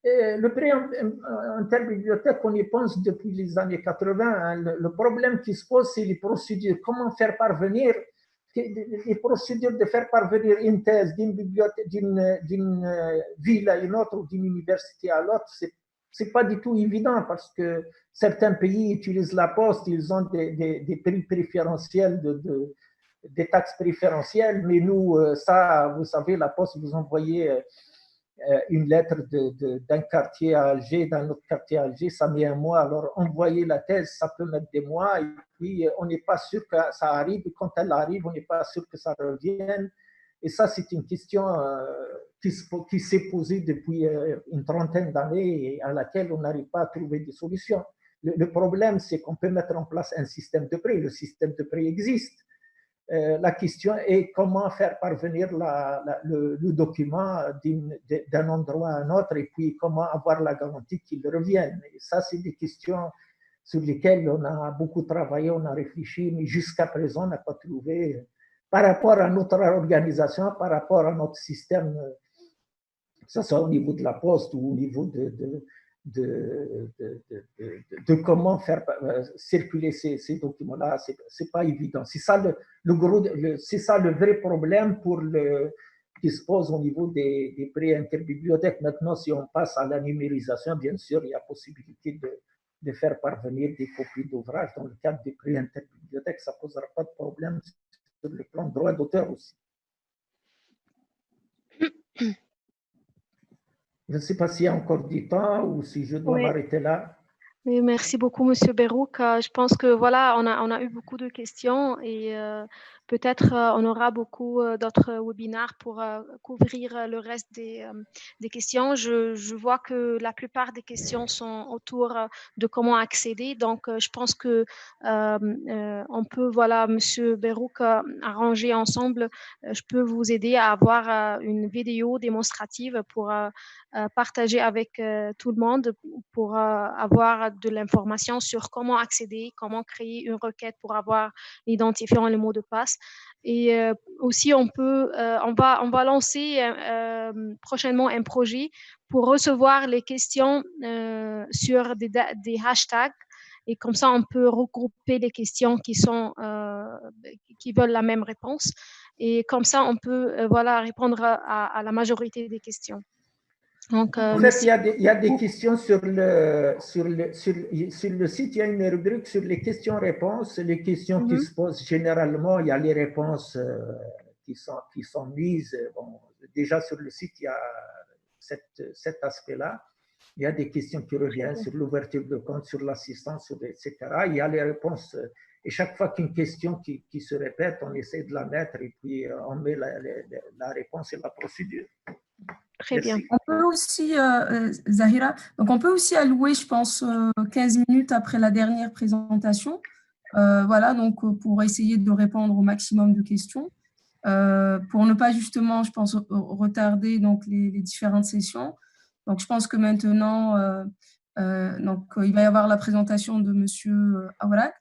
Le prêt interbibliothèque, on y pense depuis les années 80. Hein. Le problème qui se pose, c'est les procédures. Comment faire parvenir, les procédures de faire parvenir une thèse d'une bibliothèque, d'une ville à une autre ou d'une université à l'autre, c'est pas du tout évident parce que certains pays utilisent la poste, ils ont des prix préférentiels des taxes préférentielles, mais nous, ça, vous savez, la Poste, vous envoyez une lettre d'un quartier à Alger, d'un autre quartier à Alger, ça met un mois. Alors, envoyer la thèse, ça peut mettre des mois, et puis on n'est pas sûr que ça arrive, et quand elle arrive, on n'est pas sûr que ça revienne. Et ça, c'est une question qui s'est posée depuis une trentaine d'années et à laquelle on n'arrive pas à trouver des solutions. Le problème, c'est qu'on peut mettre en place un système de prêt. Le système de prêt existe. La question est comment faire parvenir le document d'un endroit à un autre et puis comment avoir la garantie qu'il revienne. Et ça, c'est des questions sur lesquelles on a beaucoup travaillé, on a réfléchi, mais jusqu'à présent, on n'a pas trouvé, par rapport à notre organisation, par rapport à notre système, que ce soit au niveau de la Poste ou au niveau de comment faire circuler ces documents-là, c'est pas évident. C'est ça c'est ça le vrai problème qui se pose au niveau des prêts interbibliothèques. Maintenant, si on passe à la numérisation, bien sûr, il y a possibilité de faire parvenir des copies d'ouvrages dans le cadre des prêts interbibliothèques. Ça ne posera pas de problème sur le plan de droit d'auteur aussi. Je ne sais pas s'il y a encore du temps ou si je dois m'arrêter là. Oui, merci beaucoup, Monsieur Berouk. Je pense que voilà, on a eu beaucoup de questions et peut-être on aura beaucoup d'autres webinaires pour couvrir le reste des questions. Je vois que la plupart des questions sont autour de comment accéder. Donc, je pense que on peut, voilà, Monsieur Berouk, arranger ensemble. Je peux vous aider à avoir une vidéo démonstrative pour partager avec tout le monde pour avoir de l'information sur comment accéder, comment créer une requête pour avoir l'identifiant et le mot de passe. Et aussi, on va lancer prochainement un projet pour recevoir les questions sur des hashtags. Et comme ça, on peut regrouper les questions qui veulent la même réponse. Et comme ça, on peut voilà, répondre à la majorité des questions. Donc, en fait, il y a des questions sur le site, il y a une rubrique sur les questions-réponses. Les questions qui se posent généralement, il y a les réponses qui sont mises. Bon, déjà sur le site, il y a cet aspect-là. Il y a des questions qui reviennent sur l'ouverture de compte, sur l'assistance, etc. Il y a les réponses. Et chaque fois qu'une question qui se répète, on essaie de la mettre et puis on met la réponse et la procédure. Très bien. On peut aussi, Zahira, donc on peut aussi allouer, je pense, 15 minutes après la dernière présentation. Voilà, donc pour essayer de répondre au maximum de questions, pour ne pas justement, je pense, retarder donc les différentes sessions. Donc, je pense que maintenant, donc, il va y avoir la présentation de Monsieur Aourak.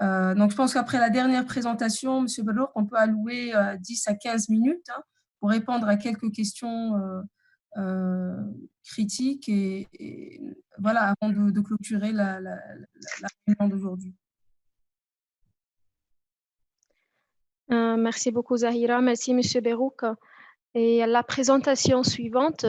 Donc, je pense qu'après la dernière présentation, Monsieur Bellour, on peut allouer 10 à 15 minutes hein, pour répondre à quelques questions critiques et voilà, avant de clôturer la réunion d'aujourd'hui. Merci beaucoup, Zahira. Merci, Monsieur Berouk. Et la présentation suivante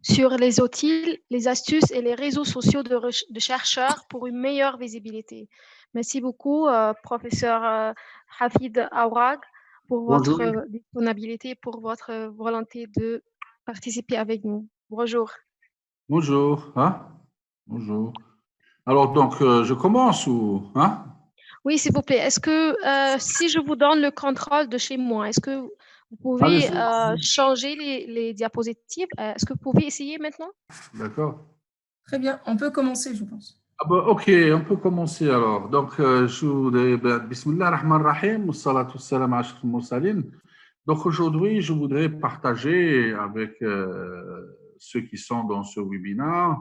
sur les outils, les astuces et les réseaux sociaux de chercheurs pour une meilleure visibilité. Merci beaucoup, professeur Hafid Aourak, pour votre disponibilité, pour votre volonté de participer avec nous. Bonjour. Bonjour. Hein? Bonjour. Alors, donc, je commence ou… Hein? Oui, s'il vous plaît. Est-ce que si je vous donne le contrôle de chez moi, est-ce que vous pouvez changer les diapositives? Est-ce que vous pouvez essayer maintenant? D'accord. Très bien. On peut commencer, je pense. Ah bah, ok, on peut commencer alors. Donc, je voudrais… Bismillah ar-Rahman ar-Rahim, salatu salam ashraf al-mursalin. Donc, aujourd'hui, je voudrais partager avec ceux qui sont dans ce webinaire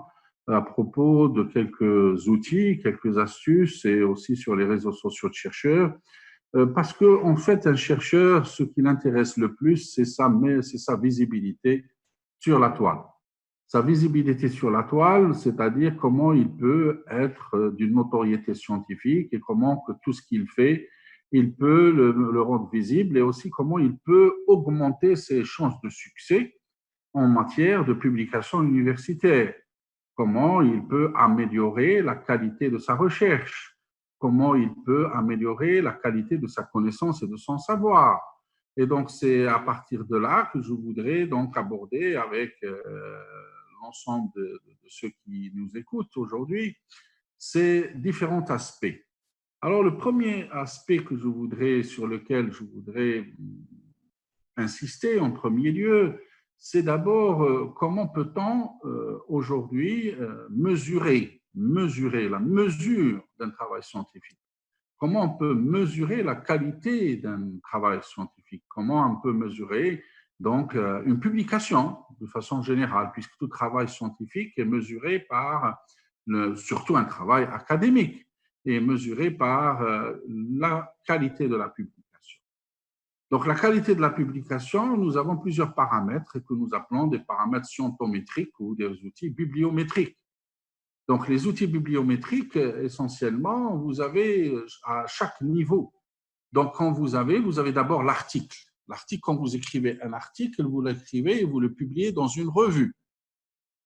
à propos de quelques outils, quelques astuces et aussi sur les réseaux sociaux de chercheurs. Parce qu'en fait, un chercheur, ce qui l'intéresse le plus, c'est sa visibilité sur la toile. Sa visibilité sur la toile, c'est-à-dire comment il peut être d'une notoriété scientifique et comment que tout ce qu'il fait, il peut le rendre visible et aussi comment il peut augmenter ses chances de succès en matière de publication universitaire. Comment il peut améliorer la qualité de sa recherche, comment il peut améliorer la qualité de sa connaissance et de son savoir. Et donc, c'est à partir de là que je voudrais donc aborder avec l'ensemble de ceux qui nous écoutent aujourd'hui ces différents aspects. Alors, le premier aspect sur lequel je voudrais insister en premier lieu, c'est d'abord comment peut-on aujourd'hui mesurer la mesure d'un travail scientifique. Comment on peut mesurer la qualité d'un travail scientifique? Comment on peut mesurer donc une publication de façon générale, puisque tout travail scientifique est mesuré par, surtout un travail académique, est mesuré par la qualité de la publication. Donc, la qualité de la publication, nous avons plusieurs paramètres que nous appelons des paramètres scientométriques ou des outils bibliométriques. Donc, les outils bibliométriques, essentiellement, vous avez à chaque niveau. Donc, quand vous avez d'abord l'article. L'article, quand vous écrivez un article, vous l'écrivez et vous le publiez dans une revue.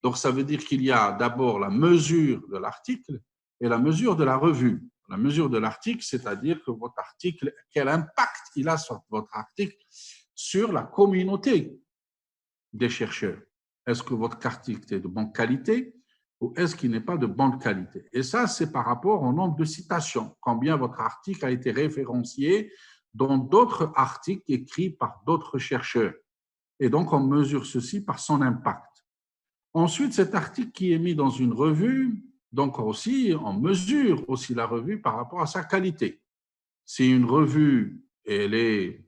Donc, ça veut dire qu'il y a d'abord la mesure de l'article et la mesure de la revue. La mesure de l'article, c'est-à-dire que votre article, quel impact il a sur votre article sur la communauté des chercheurs. Est-ce que votre article est de bonne qualité ou est-ce qu'il n'est pas de bonne qualité? Et ça, c'est par rapport au nombre de citations, combien votre article a été référencié dans d'autres articles écrits par d'autres chercheurs. Et donc, on mesure ceci par son impact. Ensuite, cet article qui est mis dans une revue, donc aussi, on mesure aussi la revue par rapport à sa qualité. Si une revue, elle est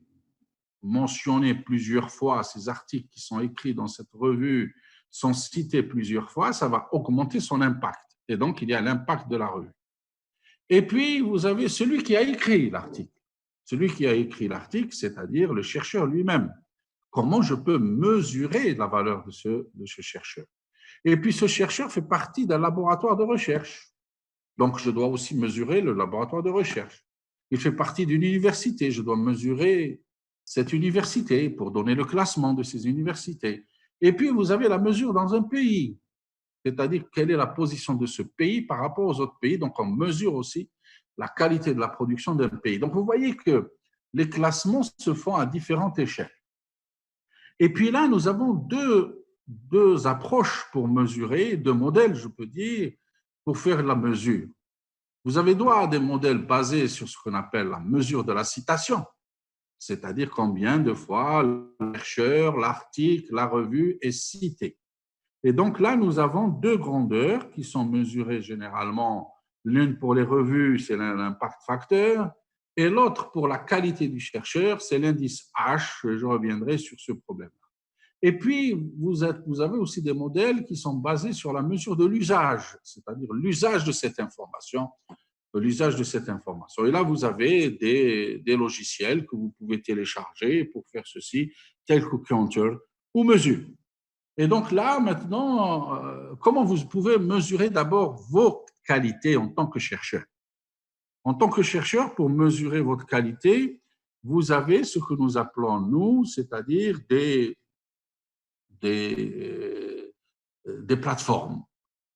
mentionnée plusieurs fois, ces articles qui sont écrits dans cette revue sont cités plusieurs fois, ça va augmenter son impact. Et donc, il y a l'impact de la revue. Et puis, vous avez celui qui a écrit l'article. Celui qui a écrit l'article, c'est-à-dire le chercheur lui-même. Comment je peux mesurer la valeur de ce chercheur? Et puis, ce chercheur fait partie d'un laboratoire de recherche. Donc, je dois aussi mesurer le laboratoire de recherche. Il fait partie d'une université. Je dois mesurer cette université pour donner le classement de ces universités. Et puis, vous avez la mesure dans un pays, c'est-à-dire quelle est la position de ce pays par rapport aux autres pays. Donc, on mesure aussi la qualité de la production d'un pays. Donc, vous voyez que les classements se font à différentes échelles. Et puis là, nous avons deux approches pour mesurer, deux modèles, je peux dire, pour faire la mesure. Vous avez droit à des modèles basés sur ce qu'on appelle la mesure de la citation. c'est-à-dire combien de fois le chercheur, l'article, la revue est cité. Et donc là, nous avons deux grandeurs qui sont mesurées généralement. L'une pour les revues, c'est l'impact facteur, et l'autre pour la qualité du chercheur, c'est l'indice H. Je reviendrai sur ce problème. Et puis, vous avez aussi des modèles qui sont basés sur la mesure de l'usage, c'est-à-dire l'usage de cette information. Et là, vous avez des logiciels que vous pouvez télécharger pour faire ceci, tels que Counter ou Mesure. Et donc là, maintenant, comment vous pouvez mesurer d'abord vos qualités en tant que chercheur? En tant que chercheur, pour mesurer votre qualité, vous avez ce que nous appelons, nous, c'est-à-dire des plateformes,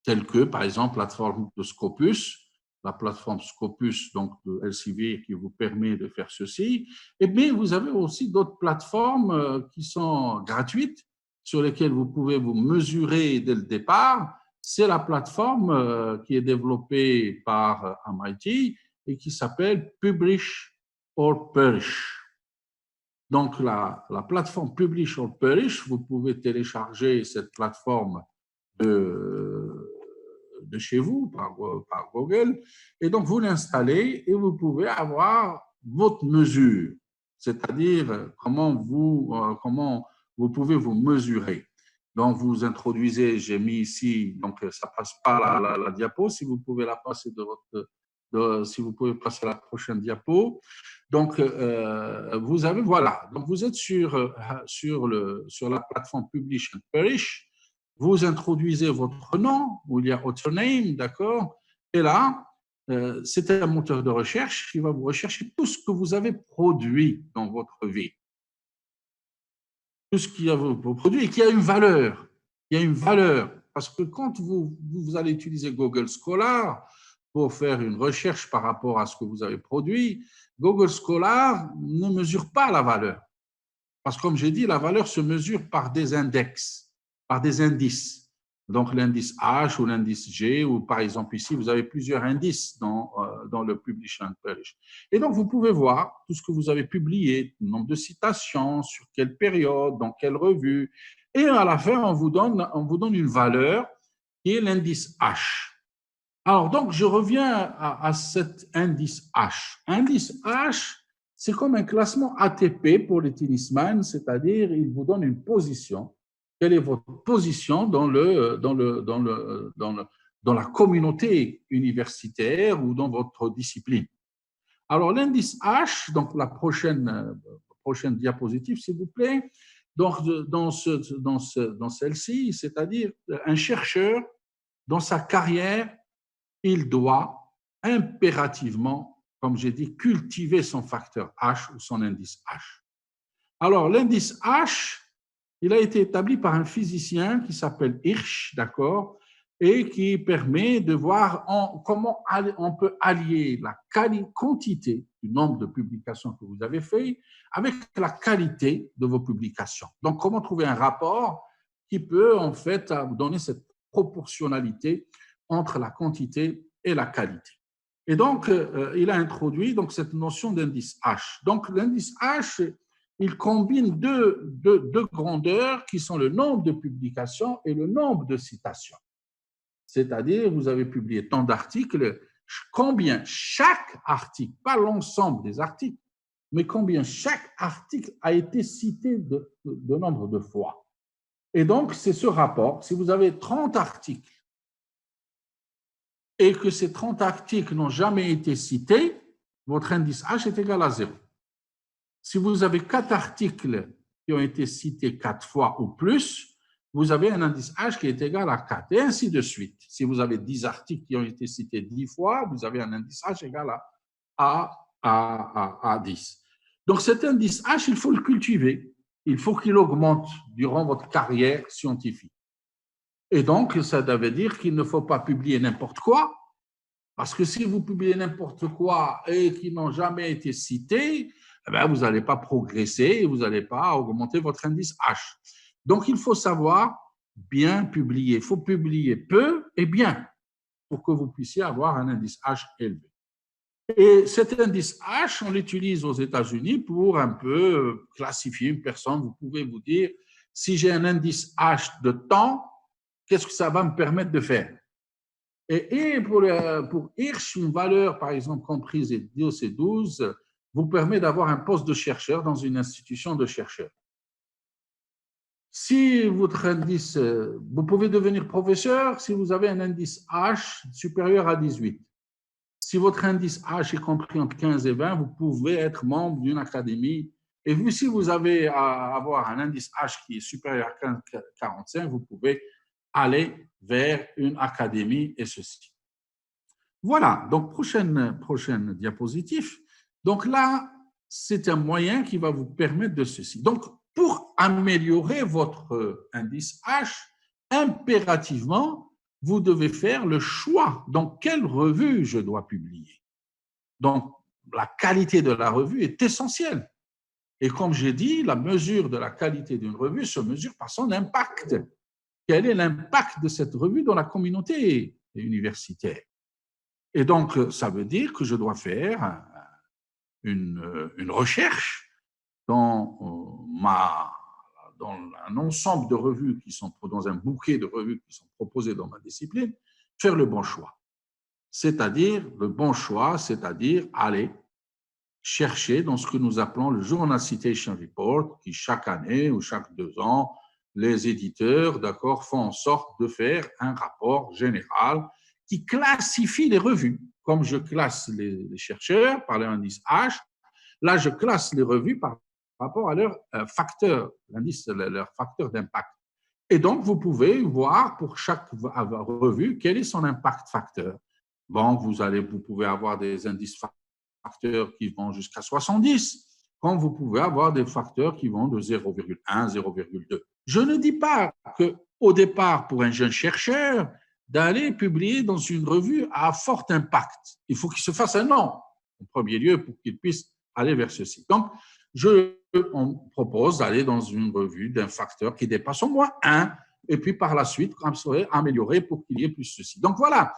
telles que, par exemple, la plateforme de Scopus, la plateforme Scopus donc de Elsevier qui vous permet de faire ceci. Et bien, vous avez aussi d'autres plateformes qui sont gratuites, sur lesquelles vous pouvez vous mesurer dès le départ. C'est la plateforme qui est développée par MIT et qui s'appelle Publish or Perish. Donc, la plateforme Publish or Perish, vous pouvez télécharger cette plateforme de chez vous par Google, et donc vous l'installez et vous pouvez avoir votre mesure, c'est-à-dire comment vous pouvez vous mesurer. Donc, vous introduisez, j'ai mis ici, donc ça passe pas la diapo, si vous pouvez la passer si vous pouvez passer la prochaine diapo. Donc, vous avez, voilà, donc vous êtes sur la plateforme Publish and Perish. Vous introduisez votre nom, où il y a author name, d'accord? Et là, c'est un moteur de recherche qui va vous rechercher tout ce que vous avez produit dans votre vie. Tout ce qui a vos produits et qui a une valeur. Il y a une valeur. Parce que quand vous allez utiliser Google Scholar pour faire une recherche par rapport à ce que vous avez produit, Google Scholar ne mesure pas la valeur. Parce que, comme j'ai dit, la valeur se mesure par des index, par des indices. Donc, l'indice H ou l'indice G, ou par exemple ici, vous avez plusieurs indices dans le Publish and Perish. Et donc, vous pouvez voir tout ce que vous avez publié, le nombre de citations, sur quelle période, dans quelle revue. Et à la fin, on vous donne une valeur qui est l'indice H. Alors, donc, je reviens à cet indice H. Indice H, c'est comme un classement ATP pour les tennisman, c'est-à-dire il vous donne une position. Quelle est votre position dans la communauté universitaire ou dans votre discipline? Alors, l'indice H, donc la prochaine diapositive, s'il vous plaît, donc dans celle-ci, c'est-à-dire un chercheur, dans sa carrière, il doit impérativement, comme j'ai dit, cultiver son facteur H ou son indice H. Alors, l'indice H, il a été établi par un physicien qui s'appelle Hirsch, d'accord, et qui permet de voir comment on peut allier la quantité du nombre de publications que vous avez fait avec la qualité de vos publications. Donc, comment trouver un rapport qui peut en fait vous donner cette proportionnalité entre la quantité et la qualité. Et donc, il a introduit donc, cette notion d'indice H. Donc, l'indice H, il combine deux grandeurs qui sont le nombre de publications et le nombre de citations. C'est-à-dire, vous avez publié tant d'articles, combien chaque article, pas l'ensemble des articles, mais combien chaque article a été cité de nombre de fois. Et donc, c'est ce rapport. Si vous avez 30 articles et que ces 30 articles n'ont jamais été cités, votre indice H est égal à 0. Si vous avez 4 articles qui ont été cités 4 fois ou plus, vous avez un indice H qui est égal à 4, et ainsi de suite. Si vous avez 10 articles qui ont été cités 10 fois, vous avez un indice H égal à 10. Donc, cet indice H, il faut le cultiver. Il faut qu'il augmente durant votre carrière scientifique. Et donc, ça veut dire qu'il ne faut pas publier n'importe quoi, parce que si vous publiez n'importe quoi et qui n'ont jamais été cités, eh bien, vous n'allez pas progresser et vous n'allez pas augmenter votre indice H. Donc, il faut savoir bien publier. Il faut publier peu et bien pour que vous puissiez avoir un indice H élevé. Et cet indice H, on l'utilise aux États-Unis pour un peu classifier une personne. Vous pouvez vous dire, si j'ai un indice H de temps, qu'est-ce que ça va me permettre de faire? Et pour Hirsch, une valeur, par exemple, comprise et 10 et 12, vous permet d'avoir un poste de chercheur dans une institution de chercheurs. Si votre indice, vous pouvez devenir professeur si vous avez un indice H supérieur à 18. Si votre indice H est compris entre 15 et 20, vous pouvez être membre d'une académie. Et si vous avez à avoir un indice H qui est supérieur à 45, vous pouvez aller vers une académie et ceci. Voilà, donc prochaine diapositive. Donc là, c'est un moyen qui va vous permettre de ceci. Donc, pour améliorer votre indice H, impérativement, vous devez faire le choix dans quelle revue je dois publier. Donc, la qualité de la revue est essentielle. Et comme j'ai dit, la mesure de la qualité d'une revue se mesure par son impact. Quel est l'impact de cette revue dans la communauté universitaire? Et donc, ça veut dire que je dois faire une recherche dans un ensemble de revues qui sont, dans un bouquet de revues qui sont proposées dans ma discipline, faire le bon choix. C'est-à-dire, le bon choix, c'est-à-dire aller chercher dans ce que nous appelons le Journal Citation Report, qui chaque année ou chaque 2 ans, les éditeurs, d'accord, font en sorte de faire un rapport général qui classifie les revues. Comme je classe les chercheurs par l'indice H, là, je classe les revues par rapport à leur facteur, l'indice, leur facteur d'impact. Et donc, vous pouvez voir pour chaque revue quel est son impact facteur. Bon, vous pouvez avoir des indices facteurs qui vont jusqu'à 70, comme vous pouvez avoir des facteurs qui vont de 0,1, 0,2. Je ne dis pas qu'au départ, pour un jeune chercheur, d'aller publier dans une revue à fort impact. Il faut qu'il se fasse un nom, en premier lieu, pour qu'il puisse aller vers ceci. Donc, on propose d'aller dans une revue d'un facteur qui dépasse au moins 1, et puis par la suite, améliorer pour qu'il y ait plus ceci. Donc, voilà.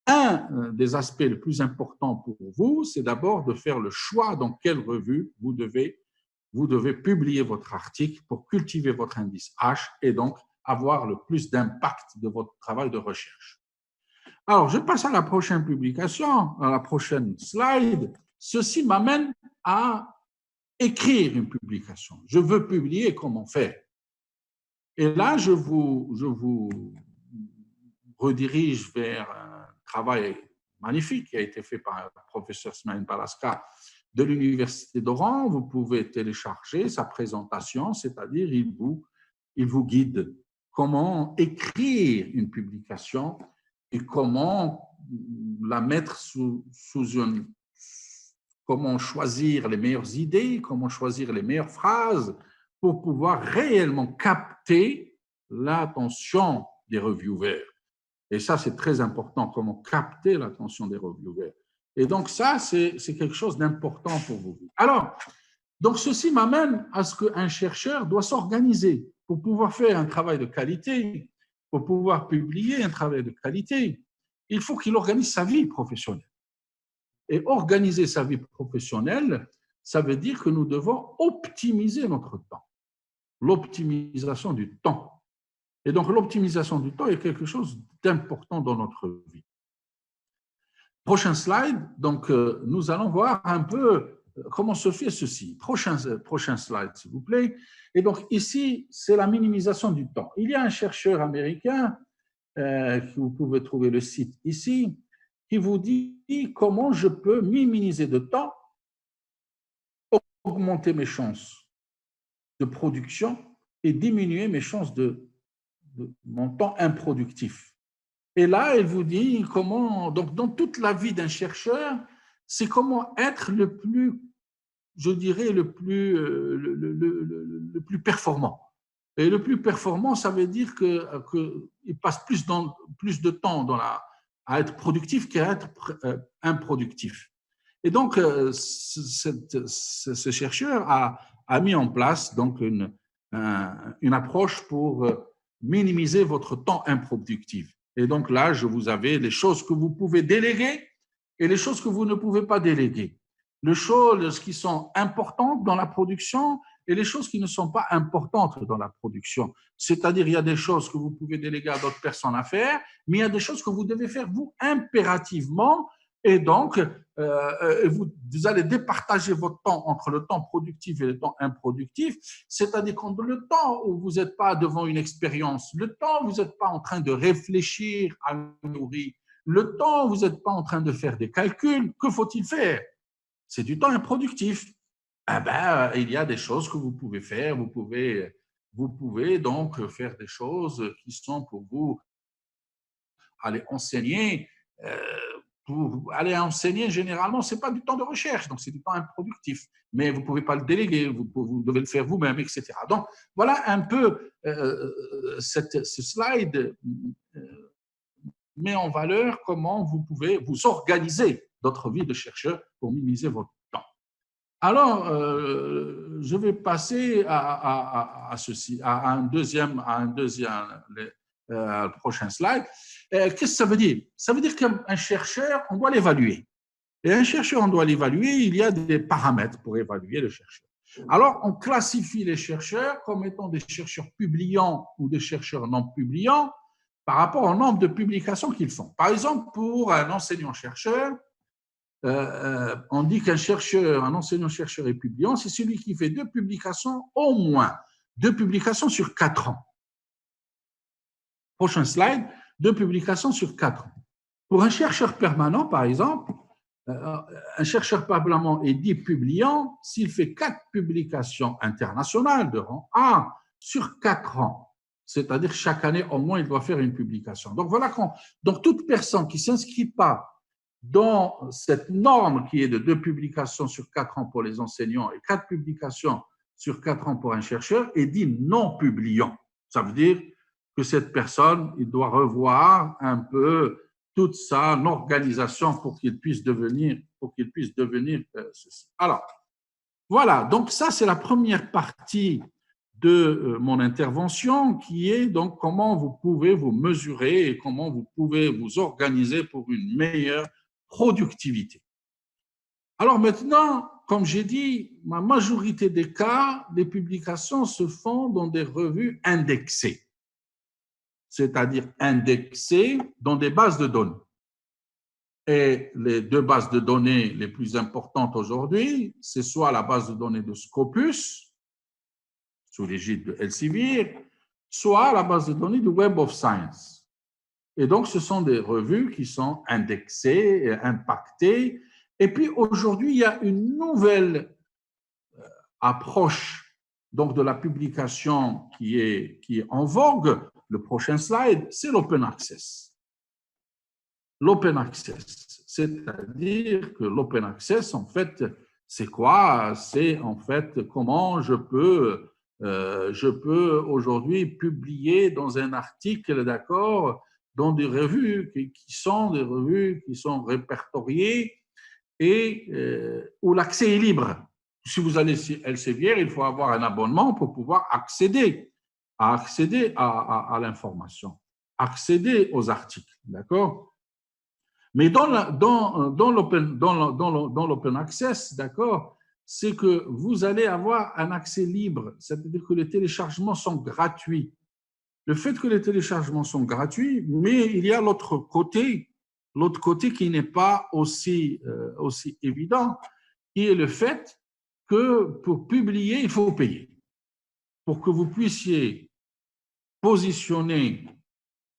Un des aspects les plus importants pour vous, c'est d'abord de faire le choix dans quelle revue vous devez publier votre article pour cultiver votre indice H et donc avoir le plus d'impact de votre travail de recherche. Alors, je passe à la prochaine publication, à la prochaine slide. Ceci m'amène à écrire une publication. Je veux publier, comment faire? Et là, je vous redirige vers un travail magnifique qui a été fait par le professeur Smaïn Balaska de l'Université d'Oran. Vous pouvez télécharger sa présentation, c'est-à-dire il vous guide comment écrire une publication et comment la mettre comment choisir les meilleures idées, comment choisir les meilleures phrases pour pouvoir réellement capter l'attention des reviewers. Et ça, c'est très important, comment capter l'attention des reviewers. Et donc, ça, c'est quelque chose d'important pour vous. Alors, donc ceci m'amène à ce qu'un chercheur doit s'organiser pour pouvoir faire un travail de qualité, pour pouvoir publier un travail de qualité. Il faut qu'il organise sa vie professionnelle. Et organiser sa vie professionnelle, ça veut dire que nous devons optimiser notre temps. L'optimisation du temps. Et donc, l'optimisation du temps est quelque chose d'important dans notre vie. Prochain slide. Donc, nous allons voir un peu comment se fait ceci. Prochain slide, s'il vous plaît. Et donc, ici, c'est la minimisation du temps. Il y a un chercheur américain, vous pouvez trouver le site ici, qui vous dit comment je peux minimiser de temps, augmenter mes chances de production et diminuer mes chances de mon temps improductif. Et là, elle vous dit comment, donc dans toute la vie d'un chercheur, c'est comment être le plus, je dirais, le plus performant. Et le plus performant, ça veut dire qu'il passe plus de temps à être productif qu'à être improductif. Et donc, ce chercheur a mis en place donc une approche pour minimiser votre temps improductif. Et donc là, vous avez les choses que vous pouvez déléguer et les choses que vous ne pouvez pas déléguer. Les choses qui sont importantes dans la production et les choses qui ne sont pas importantes dans la production. C'est-à-dire, il y a des choses que vous pouvez déléguer à d'autres personnes à faire, mais il y a des choses que vous devez faire vous impérativement. Et donc, vous allez départager votre temps entre le temps productif et le temps improductif, c'est-à-dire que le temps où vous n'êtes pas devant une expérience, le temps où vous n'êtes pas en train de réfléchir à nourrir, le temps où vous n'êtes pas en train de faire des calculs, que faut-il faire? C'est du temps improductif. Eh ben, il y a des choses que vous pouvez faire, vous pouvez donc faire des choses qui sont pour vous aller enseigner. Pour aller enseigner, généralement, ce n'est pas du temps de recherche, donc c'est du temps improductif. Mais vous ne pouvez pas le déléguer, vous devez le faire vous-même, etc. Donc, voilà un peu ce slide met en valeur comment vous pouvez vous organiser votre vie de chercheur pour minimiser votre temps. Alors, je vais passer à ceci, à un deuxième prochain slide. Qu'est-ce que ça veut dire? Ça veut dire qu'un chercheur, on doit l'évaluer. Et un chercheur, on doit l'évaluer, il y a des paramètres pour évaluer le chercheur. Alors, on classifie les chercheurs comme étant des chercheurs publiants ou des chercheurs non publiants par rapport au nombre de publications qu'ils font. Par exemple, pour un enseignant-chercheur, on dit un enseignant-chercheur est publiant, c'est celui qui fait 2 publications, au moins 2 publications sur 4 ans. Prochain slide, 2 publications sur 4 ans. Pour un chercheur permanent, par exemple, un chercheur permanent est dit publiant s'il fait 4 publications internationales de rang A sur 4 ans. C'est-à-dire chaque année, au moins, il doit faire une publication. Donc, voilà donc toute personne qui ne s'inscrit pas dans cette norme qui est de 2 publications sur 4 ans pour les enseignants et 4 publications sur 4 ans pour un chercheur est dit non publiant. Ça veut dire que cette personne, il doit revoir un peu toute sa organisation pour qu'il puisse devenir ceci. Alors, voilà, donc ça, c'est la première partie de mon intervention qui est donc comment vous pouvez vous mesurer et comment vous pouvez vous organiser pour une meilleure productivité. Alors maintenant, comme j'ai dit, la majorité des cas, les publications se font dans des revues indexées, c'est-à-dire indexées dans des bases de données. Et les 2 bases de données les plus importantes aujourd'hui, c'est soit la base de données de Scopus, sous l'égide de Elsevier, soit la base de données du Web of Science. Et donc, ce sont des revues qui sont indexées et impactées. Et puis, aujourd'hui, il y a une nouvelle approche donc, de la publication qui est en vogue. Le prochain slide, c'est l'open access. L'open access, c'est-à-dire que l'open access, en fait, c'est quoi? C'est en fait comment je peux aujourd'hui publier dans un article, d'accord, dans des revues qui sont répertoriées et où l'accès est libre. Si vous allez sur Elsevier, il faut avoir un abonnement pour pouvoir accéder à l'information, accéder aux articles, d'accord? Mais dans l'open access, d'accord, c'est que vous allez avoir un accès libre, c'est-à-dire que les téléchargements sont gratuits. Le fait que les téléchargements sont gratuits, mais il y a l'autre côté qui n'est pas aussi évident, qui est le fait que pour publier, il faut payer. Pour que vous puissiez positionner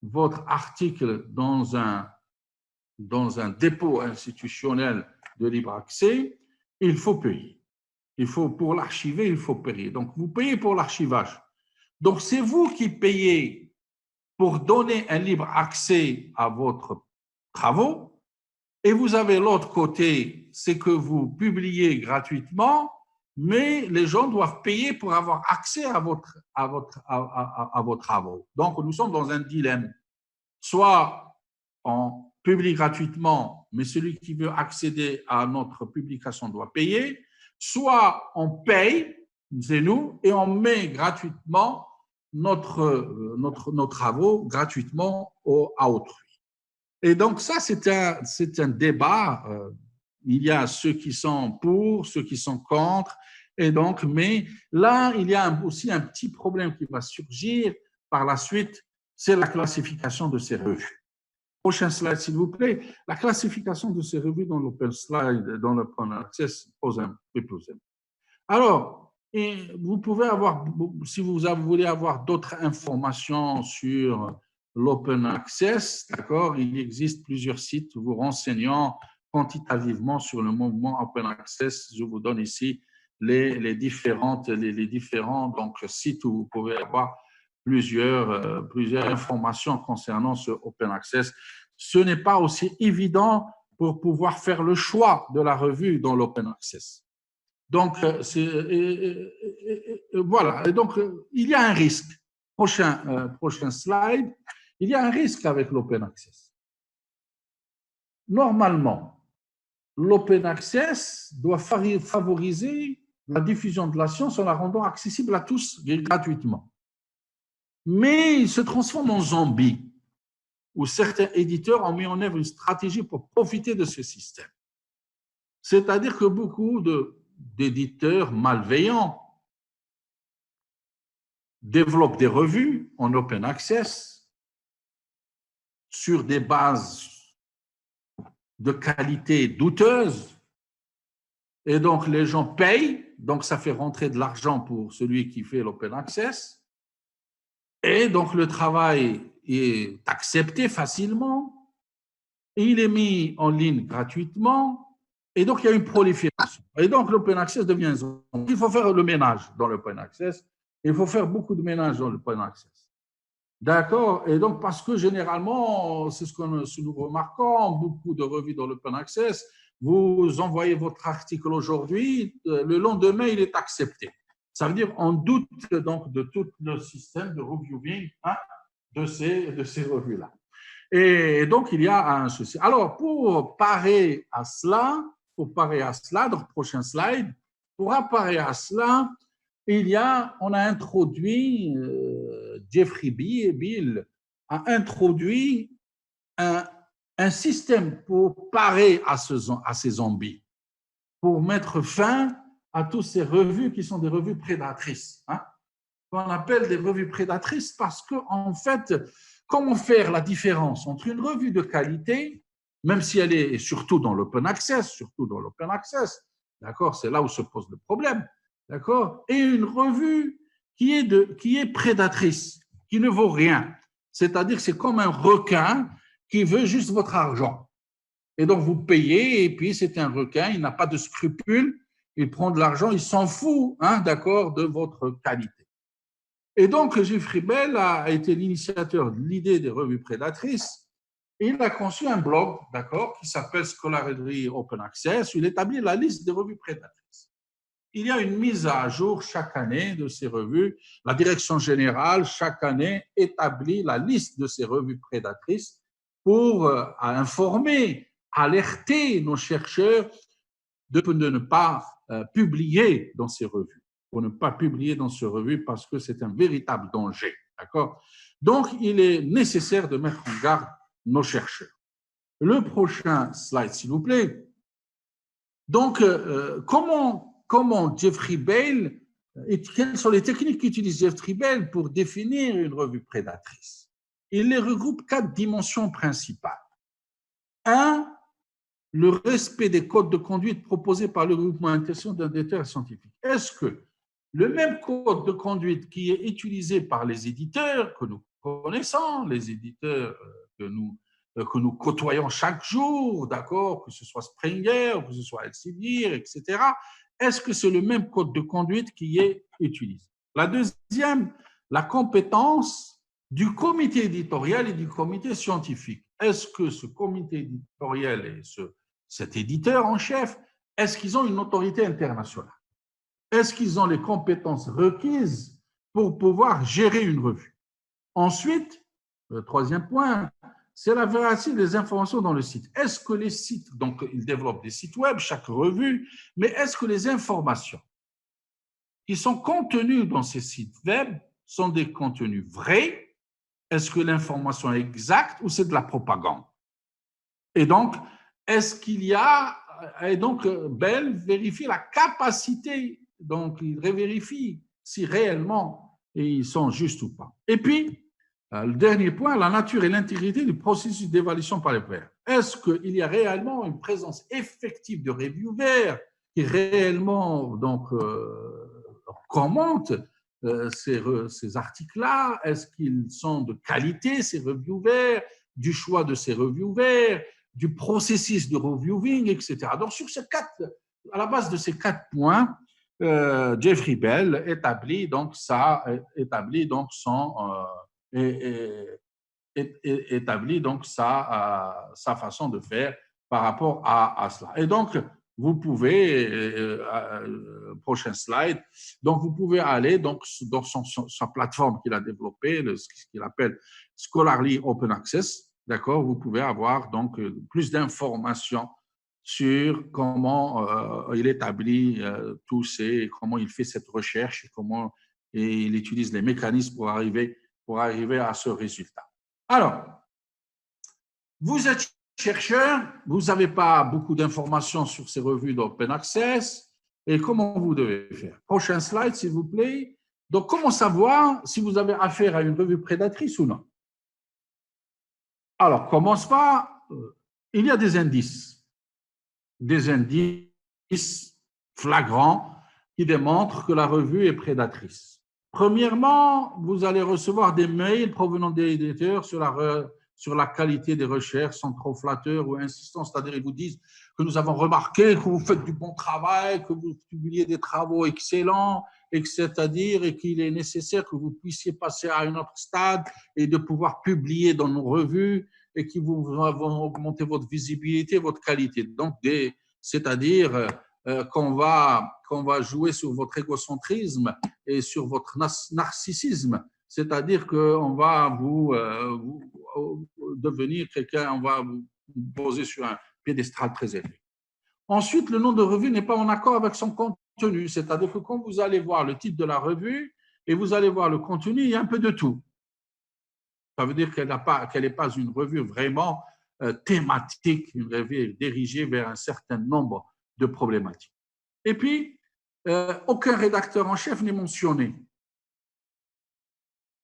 votre article dans un dépôt institutionnel de libre accès, il faut payer. Pour l'archiver, il faut payer. Donc, vous payez pour l'archivage. Donc, c'est vous qui payez pour donner un libre accès à votre travaux. Et vous avez l'autre côté, c'est que vous publiez gratuitement, mais les gens doivent payer pour avoir accès à vos travaux. Donc, nous sommes dans un dilemme. Soit on publie gratuitement, mais celui qui veut accéder à notre publication doit payer, soit on paye, c'est nous, et on met gratuitement nos travaux gratuitement à autrui. Et donc, ça, c'est un débat. Il y a ceux qui sont pour, ceux qui sont contre. Et donc, mais là, il y a aussi un petit problème qui va surgir par la suite, c'est la classification de ces revues. Prochain slide, s'il vous plaît. La classification de ces revues dans l'Open Access pose un problème. Alors, et vous pouvez avoir, si vous voulez avoir d'autres informations sur l'Open Access, d'accord, il existe plusieurs sites vous renseignant quantitativement sur le mouvement Open Access. Je vous donne ici les différents donc, sites où vous pouvez avoir plusieurs informations concernant ce Open Access. Ce n'est pas aussi évident pour pouvoir faire le choix de la revue dans l'Open Access. Donc, voilà. Et donc, il y a un risque. Prochain slide. Il y a un risque avec l'Open Access. Normalement, l'Open Access doit favoriser la diffusion de la science en la rendant accessible à tous gratuitement. Mais il se transforme en zombie, où certains éditeurs ont mis en œuvre une stratégie pour profiter de ce système. C'est-à-dire que beaucoup d'éditeurs malveillants développent des revues en open access sur des bases de qualité douteuse, et donc les gens payent, donc ça fait rentrer de l'argent pour celui qui fait l'open access, et donc le travail est accepté facilement, et il est mis en ligne gratuitement, et donc il y a une prolifération. Et donc l'open access devient zombie. Il faut faire le ménage dans l'open access, il faut faire beaucoup de ménage dans l'open access. D'accord. Et donc, parce que généralement, c'est ce que nous remarquons, beaucoup de revues dans l'open access, vous envoyez votre article aujourd'hui, le lendemain, il est accepté. Ça veut dire on doute donc de tout le système de reviewing de ces revues-là. Et donc, il y a un souci. Alors, pour parer à cela, dans le prochain slide, pour parer à cela, on a introduit, Jeffrey Bill a introduit un système pour parer à ces zombies, pour mettre fin à toutes ces revues qui sont des revues prédatrices. On appelle des revues prédatrices parce qu'en fait, comment faire la différence entre une revue de qualité, même si elle est surtout dans l'open access, d'accord, c'est là où se pose le problème, d'accord, et une revue qui est prédatrice, qui ne vaut rien. C'est-à-dire que c'est comme un requin qui veut juste votre argent. Et donc, vous payez, et puis c'est un requin, il n'a pas de scrupules, il prend de l'argent, il s'en fout, d'accord, de votre qualité. Et donc, Jeffrey Bell a été l'initiateur de l'idée des revues prédatrices. Et il a conçu un blog, d'accord, qui s'appelle Scholarly Open Access, où il établit la liste des revues prédatrices. Il y a une mise à jour chaque année de ces revues. La direction générale, chaque année, établit la liste de ces revues prédatrices pour informer, alerter nos chercheurs de ne pas publier dans ces revues. Pour ne pas publier dans ces revues parce que c'est un véritable danger. D'accord ? Donc, il est nécessaire de mettre en garde nos chercheurs. Le prochain slide, s'il vous plaît. Donc, comment Jeffrey Bell, et quelles sont les techniques qu'utilise Jeffrey Bell pour définir une revue prédatrice? Il les regroupe 4 dimensions principales. 1, le respect des codes de conduite proposés par le groupement interne d'un éditeur scientifique. Est-ce que le même code de conduite qui est utilisé par les éditeurs que nous connaissons, les éditeurs que nous côtoyons chaque jour, d'accord, que ce soit Springer, que ce soit Elsevier, etc., est-ce que c'est le même code de conduite qui est utilisé? La deuxième, la compétence du comité éditorial et du comité scientifique. Est-ce que ce comité éditorial et cet éditeur en chef, est-ce qu'ils ont une autorité internationale? Est-ce qu'ils ont les compétences requises pour pouvoir gérer une revue? Ensuite, le troisième point, c'est la véracité des informations dans le site. Est-ce que les sites, donc ils développent des sites web, chaque revue, mais est-ce que les informations qui sont contenues dans ces sites web sont des contenus vrais? Est-ce que l'information est exacte ou c'est de la propagande? Et donc, est-ce qu'il y a… Et donc, Bell vérifie la capacité, donc il vérifie si réellement ils sont justes ou pas. Et puis, le dernier point, la nature et l'intégrité du processus d'évaluation par les pairs. Est-ce qu'il y a réellement une présence effective de reviewers qui réellement donc, commentent ces articles-là? Est-ce qu'ils sont de qualité, ces reviewers, du choix de ces reviewers, du processus de reviewing, etc. Donc, à la base de ces 4 points, Jeffrey Bell établit donc sa façon de faire par rapport à cela. Et donc, vous pouvez, prochain slide, donc vous pouvez aller donc, dans sa plateforme qu'il a développée, ce qu'il appelle Scholarly Open Access. D'accord, vous pouvez avoir donc plus d'informations sur comment il établit comment il fait cette recherche, comment il utilise les mécanismes pour arriver à ce résultat. Alors, vous êtes chercheur, vous n'avez pas beaucoup d'informations sur ces revues d'Open Access, et comment vous devez faire? Prochain slide, s'il vous plaît. Donc, comment savoir si vous avez affaire à une revue prédatrice ou non? Alors, commence par, il y a des indices flagrants qui démontrent que la revue est prédatrice. Premièrement, vous allez recevoir des mails provenant des éditeurs sur la qualité des recherches sans trop flatteurs ou insistants, c'est-à-dire ils vous disent que nous avons remarqué que vous faites du bon travail, que vous publiez des travaux excellents, et c'est-à-dire qu'il est nécessaire que vous puissiez passer à un autre stade et de pouvoir publier dans nos revues et qui vont augmenter votre visibilité, votre qualité. Donc, c'est-à-dire qu'on va jouer sur votre égocentrisme et sur votre narcissisme, c'est-à-dire qu'on va vous devenir quelqu'un, on va vous poser sur un piédestal très élevé. Ensuite, le nom de revue n'est pas en accord avec son contenu, c'est-à-dire que quand vous allez voir le titre de la revue et vous allez voir le contenu, il y a un peu de tout. Ça veut dire qu'elle n'est pas une revue vraiment thématique, une revue dirigée vers un certain nombre de problématiques. Et puis, aucun rédacteur en chef n'est mentionné.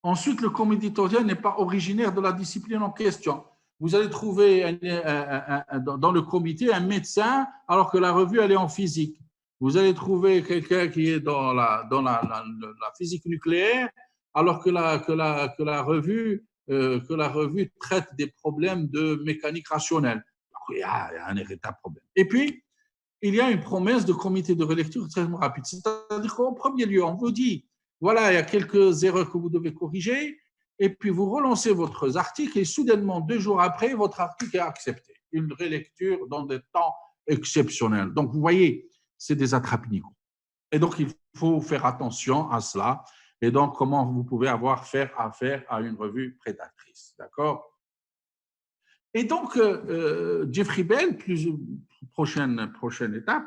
Ensuite, le comité éditorial n'est pas originaire de la discipline en question. Vous allez trouver dans le comité un médecin alors que la revue elle est en physique. Vous allez trouver quelqu'un qui est dans la physique nucléaire alors que la revue traite des problèmes de mécanique rationnelle. Alors, il y a un véritable problème. Et puis, il y a une promesse de comité de relecture très rapide. C'est-à-dire qu'en premier lieu, on vous dit, voilà, il y a quelques erreurs que vous devez corriger, et puis vous relancez votre article, et soudainement, 2 jours après, votre article est accepté. Une relecture dans des temps exceptionnels. Donc, vous voyez, c'est des attrape-niveaux. Et donc, il faut faire attention à cela. Et donc, comment vous pouvez faire affaire à une revue prédatrice. D'accord? Et donc, Jeffrey Bell, prochaine étape,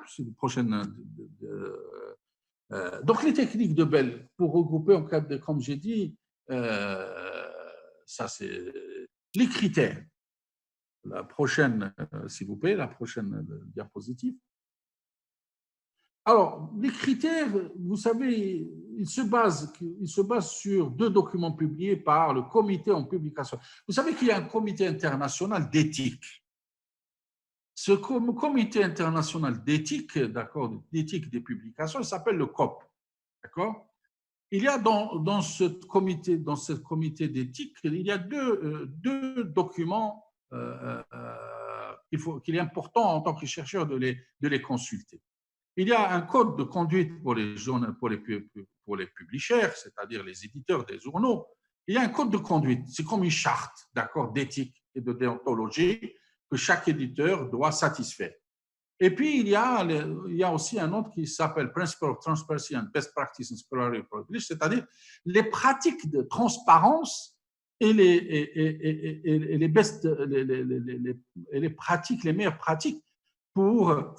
donc les techniques de Bell, pour regrouper en cas de, comme j'ai dit, ça c'est les critères. La prochaine, s'il vous plaît, la prochaine diapositive. Alors, les critères, vous savez, ils se basent sur 2 documents publiés par le comité en publication. Vous savez qu'il y a un comité international d'éthique. Ce comité international d'éthique, d'accord, d'éthique des publications, il s'appelle le COP, d'accord. Il y a dans ce comité d'éthique, il y a deux documents qu'il est important en tant que chercheur de les consulter. Il y a un code de conduite pour les publishers, c'est-à-dire les éditeurs des journaux. Il y a un code de conduite, c'est comme une charte, d'accord, d'éthique et de déontologie que chaque éditeur doit satisfaire. Et puis, il y a aussi un autre qui s'appelle Principle of Transparency and Best Practice in Scholarly Publishing, c'est-à-dire les pratiques de transparence et les meilleures pratiques pour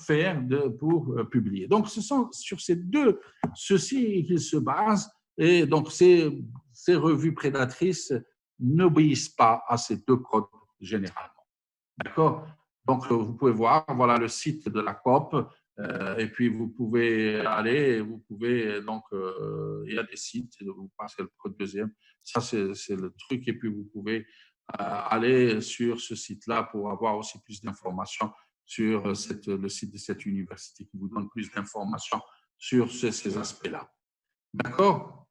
publier. Donc, ce sont sur ceci qu'ils se basent. Et donc, ces revues prédatrices n'obéissent pas à ces 2 codes généralement. D'accord? Donc, vous pouvez voir, voilà le site de la COP. Et puis, vous pouvez aller, vous pouvez, donc, il y a des sites, vous passez le deuxième. Ça, c'est le truc. Et puis, vous pouvez aller sur ce site-là pour avoir aussi plus d'informations sur le site de cette université qui vous donne plus d'informations sur ces aspects-là. D'accord?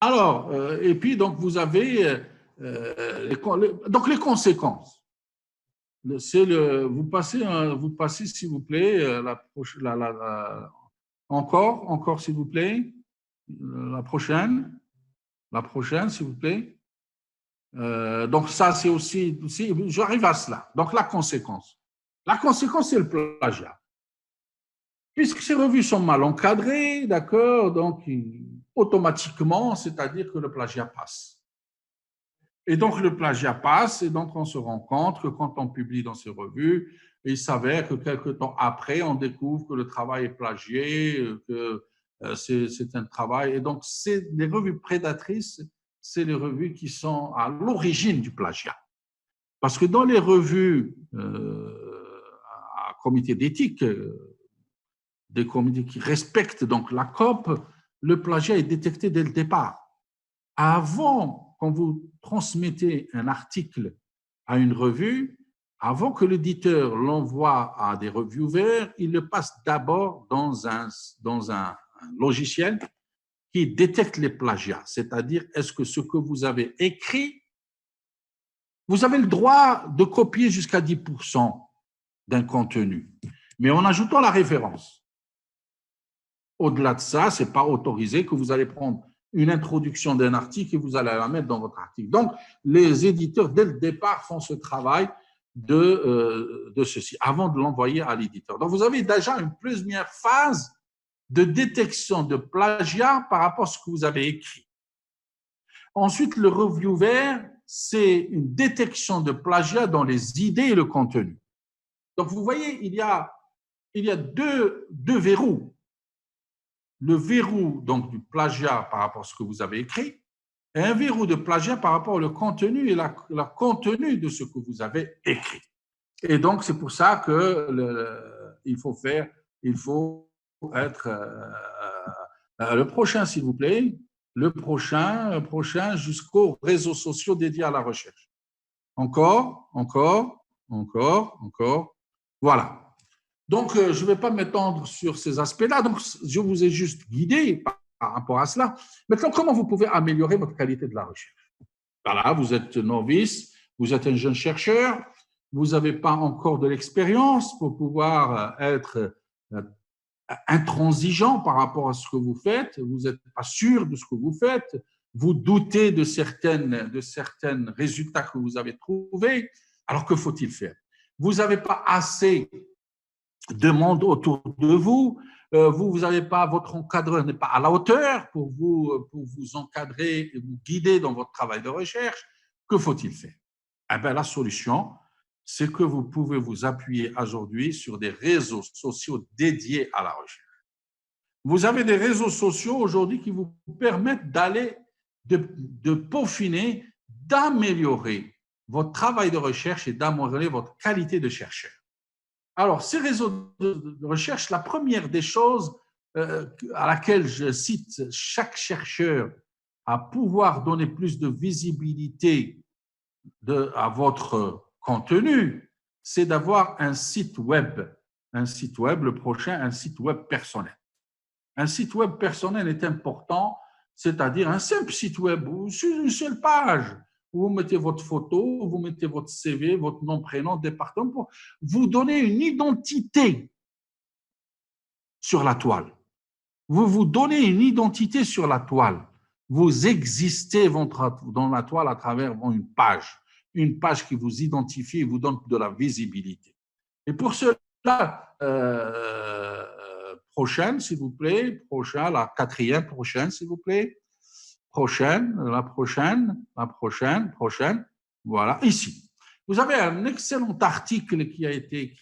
Alors, et puis, donc, vous avez donc les conséquences. Vous passez, s'il vous plaît, encore, s'il vous plaît, la prochaine, s'il vous plaît. Donc, ça, c'est aussi, j'arrive à cela. Donc, la conséquence. La conséquence, c'est le plagiat. Puisque ces revues sont mal encadrées, d'accord, donc, automatiquement, c'est-à-dire que le plagiat passe. Et donc, le plagiat passe, et donc, on se rend compte que quand on publie dans ces revues, il s'avère que quelques temps après, on découvre que le travail est plagié, que c'est un travail. Et donc, les revues prédatrices, c'est les revues qui sont à l'origine du plagiat. Parce que dans les revues à comité d'éthique, des comités qui respectent donc la COP, le plagiat est détecté dès le départ. Avant, quand vous transmettez un article à une revue, avant que l'éditeur l'envoie à des reviewers, il le passe d'abord dans un logiciel qui détecte les plagiats, c'est-à-dire est-ce que ce que vous avez écrit, vous avez le droit de copier jusqu'à 10% d'un contenu, mais en ajoutant la référence. Au-delà de ça, ce n'est pas autorisé que vous allez prendre une introduction d'un article et vous allez la mettre dans votre article. Donc, les éditeurs, dès le départ, font ce travail de ceci, avant de l'envoyer à l'éditeur. Donc, vous avez déjà une première phase de détection de plagiat par rapport à ce que vous avez écrit. Ensuite, le reviewer, c'est une détection de plagiat dans les idées et le contenu. Donc, vous voyez, il y a deux verrous. Le verrou donc, du plagiat par rapport à ce que vous avez écrit et un verrou de plagiat par rapport au contenu et le contenu de ce que vous avez écrit. Et donc, c'est pour ça qu'il faut être… le prochain, s'il vous plaît, le prochain jusqu'aux réseaux sociaux dédiés à la recherche. Encore. Voilà. Donc, je ne vais pas m'étendre sur ces aspects-là. Donc, je vous ai juste guidé par rapport à cela. Maintenant, comment vous pouvez améliorer votre qualité de la recherche? Voilà, vous êtes novice, vous êtes un jeune chercheur, vous n'avez pas encore de l'expérience pour pouvoir être intransigeant par rapport à ce que vous faites, vous n'êtes pas sûr de ce que vous faites, vous doutez de certains résultats que vous avez trouvés. Alors, que faut-il faire? Vous n'avez pas assez de monde autour de vous, vous n'avez pas, votre encadreur n'est pas à la hauteur pour vous encadrer et vous guider dans votre travail de recherche. Que faut-il faire? Eh bien, la solution, c'est que vous pouvez vous appuyer aujourd'hui sur des réseaux sociaux dédiés à la recherche. Vous avez des réseaux sociaux aujourd'hui qui vous permettent de peaufiner, d'améliorer votre travail de recherche et d'améliorer votre qualité de chercheur. Alors, ces réseaux de recherche, la première des choses à laquelle je cite chaque chercheur à pouvoir donner plus de visibilité à votre contenu, c'est d'avoir un site web. Un site web, le prochain, un site web personnel. Un site web personnel est important, c'est-à-dire un simple site web ou sur une seule page. Vous mettez votre photo, vous mettez votre CV, votre nom, prénom, département, pour vous donner une identité sur la toile. Vous vous donnez une identité sur la toile. Vous existez dans la toile à travers une page qui vous identifie et vous donne de la visibilité. Et pour cela, prochaine, s'il vous plaît, la quatrième prochaine, s'il vous plaît. La prochaine, voilà, ici. Vous avez un excellent article qui a été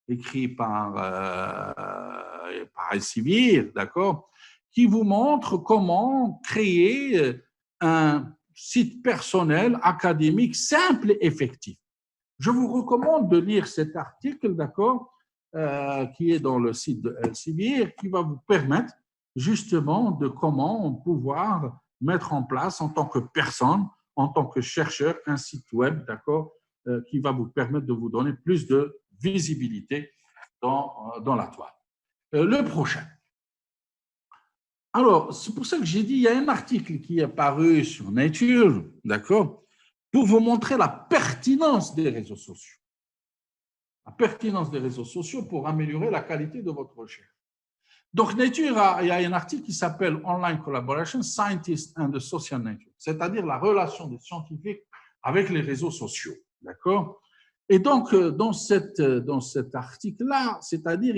écrit, par Elsevier, d'accord, qui vous montre comment créer site personnel, académique, simple et effectif. Je vous recommande de lire cet article, d'accord, qui est dans le site de Elsevier, qui va vous permettre justement de comment pouvoir mettre en place en tant que personne, en tant que chercheur, un site web, d'accord, qui va vous permettre de vous donner plus de visibilité dans la toile. Le prochain. Alors, c'est pour ça que j'ai dit, il y a un article qui est paru sur Nature, d'accord, pour vous montrer la pertinence des réseaux sociaux. La pertinence des réseaux sociaux pour améliorer la qualité de votre recherche. Donc, Nature, il y a un article qui s'appelle Online Collaboration, Scientists and the Social Network, c'est-à-dire la relation des scientifiques avec les réseaux sociaux, d'accord? Et donc, dans cet article-là, c'est-à-dire,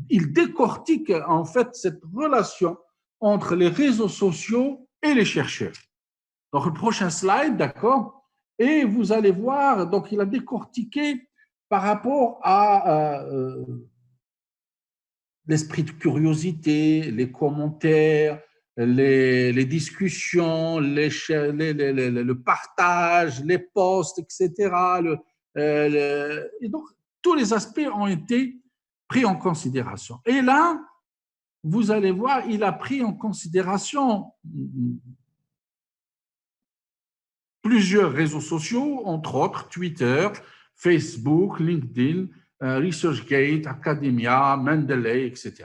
il décortique en fait cette relation entre les réseaux sociaux et les chercheurs. Donc, le prochain slide, d'accord? Et vous allez voir, donc, il a décortiqué par rapport à l'esprit de curiosité, les commentaires, les discussions, le partage, les posts, etc. Et donc, tous les aspects ont été pris en considération. Et là, vous allez voir, il a pris en considération plusieurs réseaux sociaux, entre autres Twitter, Facebook, LinkedIn, ResearchGate, Academia, Mendeley, etc.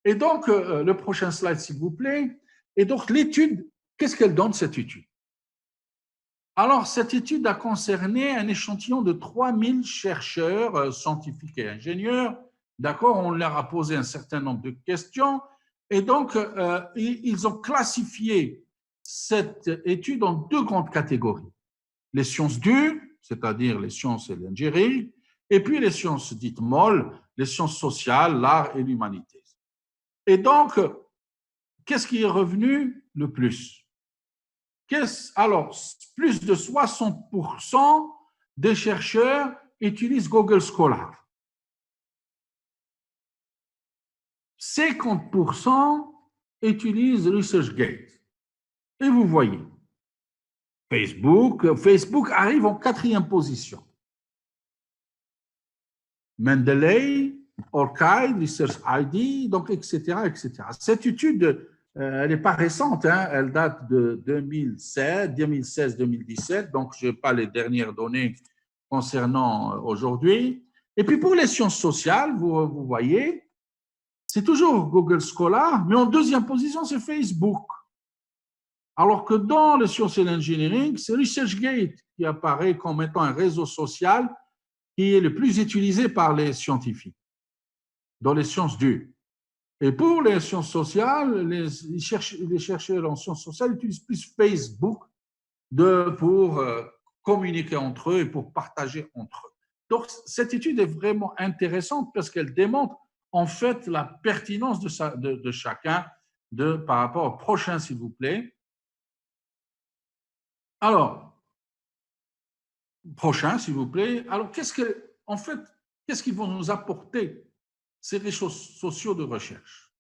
Et donc, le prochain slide, s'il vous plaît. Et donc, l'étude, qu'est-ce qu'elle donne, cette étude? Alors, cette étude a concerné un échantillon de 3000 chercheurs, scientifiques et ingénieurs. D'accord, on leur a posé un certain nombre de questions. Et donc, ils ont classifié cette étude en deux grandes catégories. Les sciences dures, c'est-à-dire les sciences et l'ingénierie, et puis les sciences dites molles, les sciences sociales, l'art et l'humanité. Et donc, qu'est-ce qui est revenu le plus? Alors, plus de 60% des chercheurs utilisent Google Scholar. 50% utilisent ResearchGate. Et vous voyez, Facebook arrive en 4e position. Mendeley, ORCID, Research ID, donc, etc., etc. Cette étude, elle n'est pas récente, hein, elle date de 2016-2017, donc je n'ai pas les dernières données concernant aujourd'hui. Et puis pour les sciences sociales, vous voyez, c'est toujours Google Scholar, mais en 2e position, c'est Facebook. Alors que dans les sciences et l'engineering, c'est ResearchGate qui apparaît comme étant un réseau social qui est le plus utilisé par les scientifiques dans les sciences dures. Et pour les sciences sociales, les chercheurs en sciences sociales utilisent plus Facebook pour communiquer entre eux et pour partager entre eux. Donc, cette étude est vraiment intéressante parce qu'elle démontre en fait la pertinence de chacun par rapport au prochain, s'il vous plaît. Alors, prochain, s'il vous plaît. Alors, qu'est-ce qu'ils vont nous apporter ces réseaux sociaux de recherche?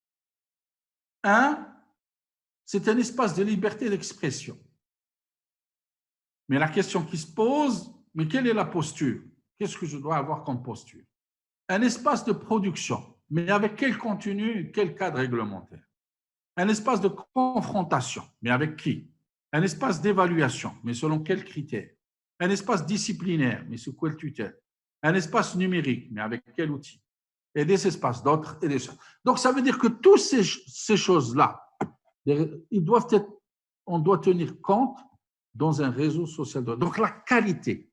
C'est un espace de liberté d'expression. Mais la question qui se pose, mais quelle est la posture? Qu'est-ce que je dois avoir comme posture? Un espace de production, mais avec quel contenu, quel cadre réglementaire? Un espace de confrontation, mais avec qui? Un espace d'évaluation, mais selon quels critères? Un espace disciplinaire, mais sous quelle tutelle? Un espace numérique, mais avec quel outil? Et des espaces d'autres et des choses. Donc, ça veut dire que toutes ces choses-là, on doit tenir compte dans un réseau social de recherche. Donc, la qualité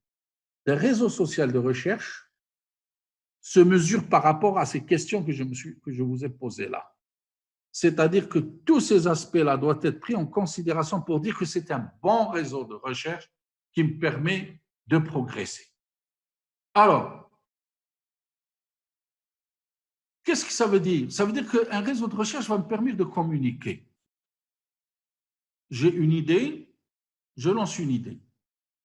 d'un réseau social de recherche se mesure par rapport à ces questions que je vous ai posées là. C'est-à-dire que tous ces aspects-là doivent être pris en considération pour dire que c'est un bon réseau de recherche qui me permet de progresser. Alors, qu'est-ce que ça veut dire? Ça veut dire qu'un réseau de recherche va me permettre de communiquer. J'ai une idée, je lance une idée.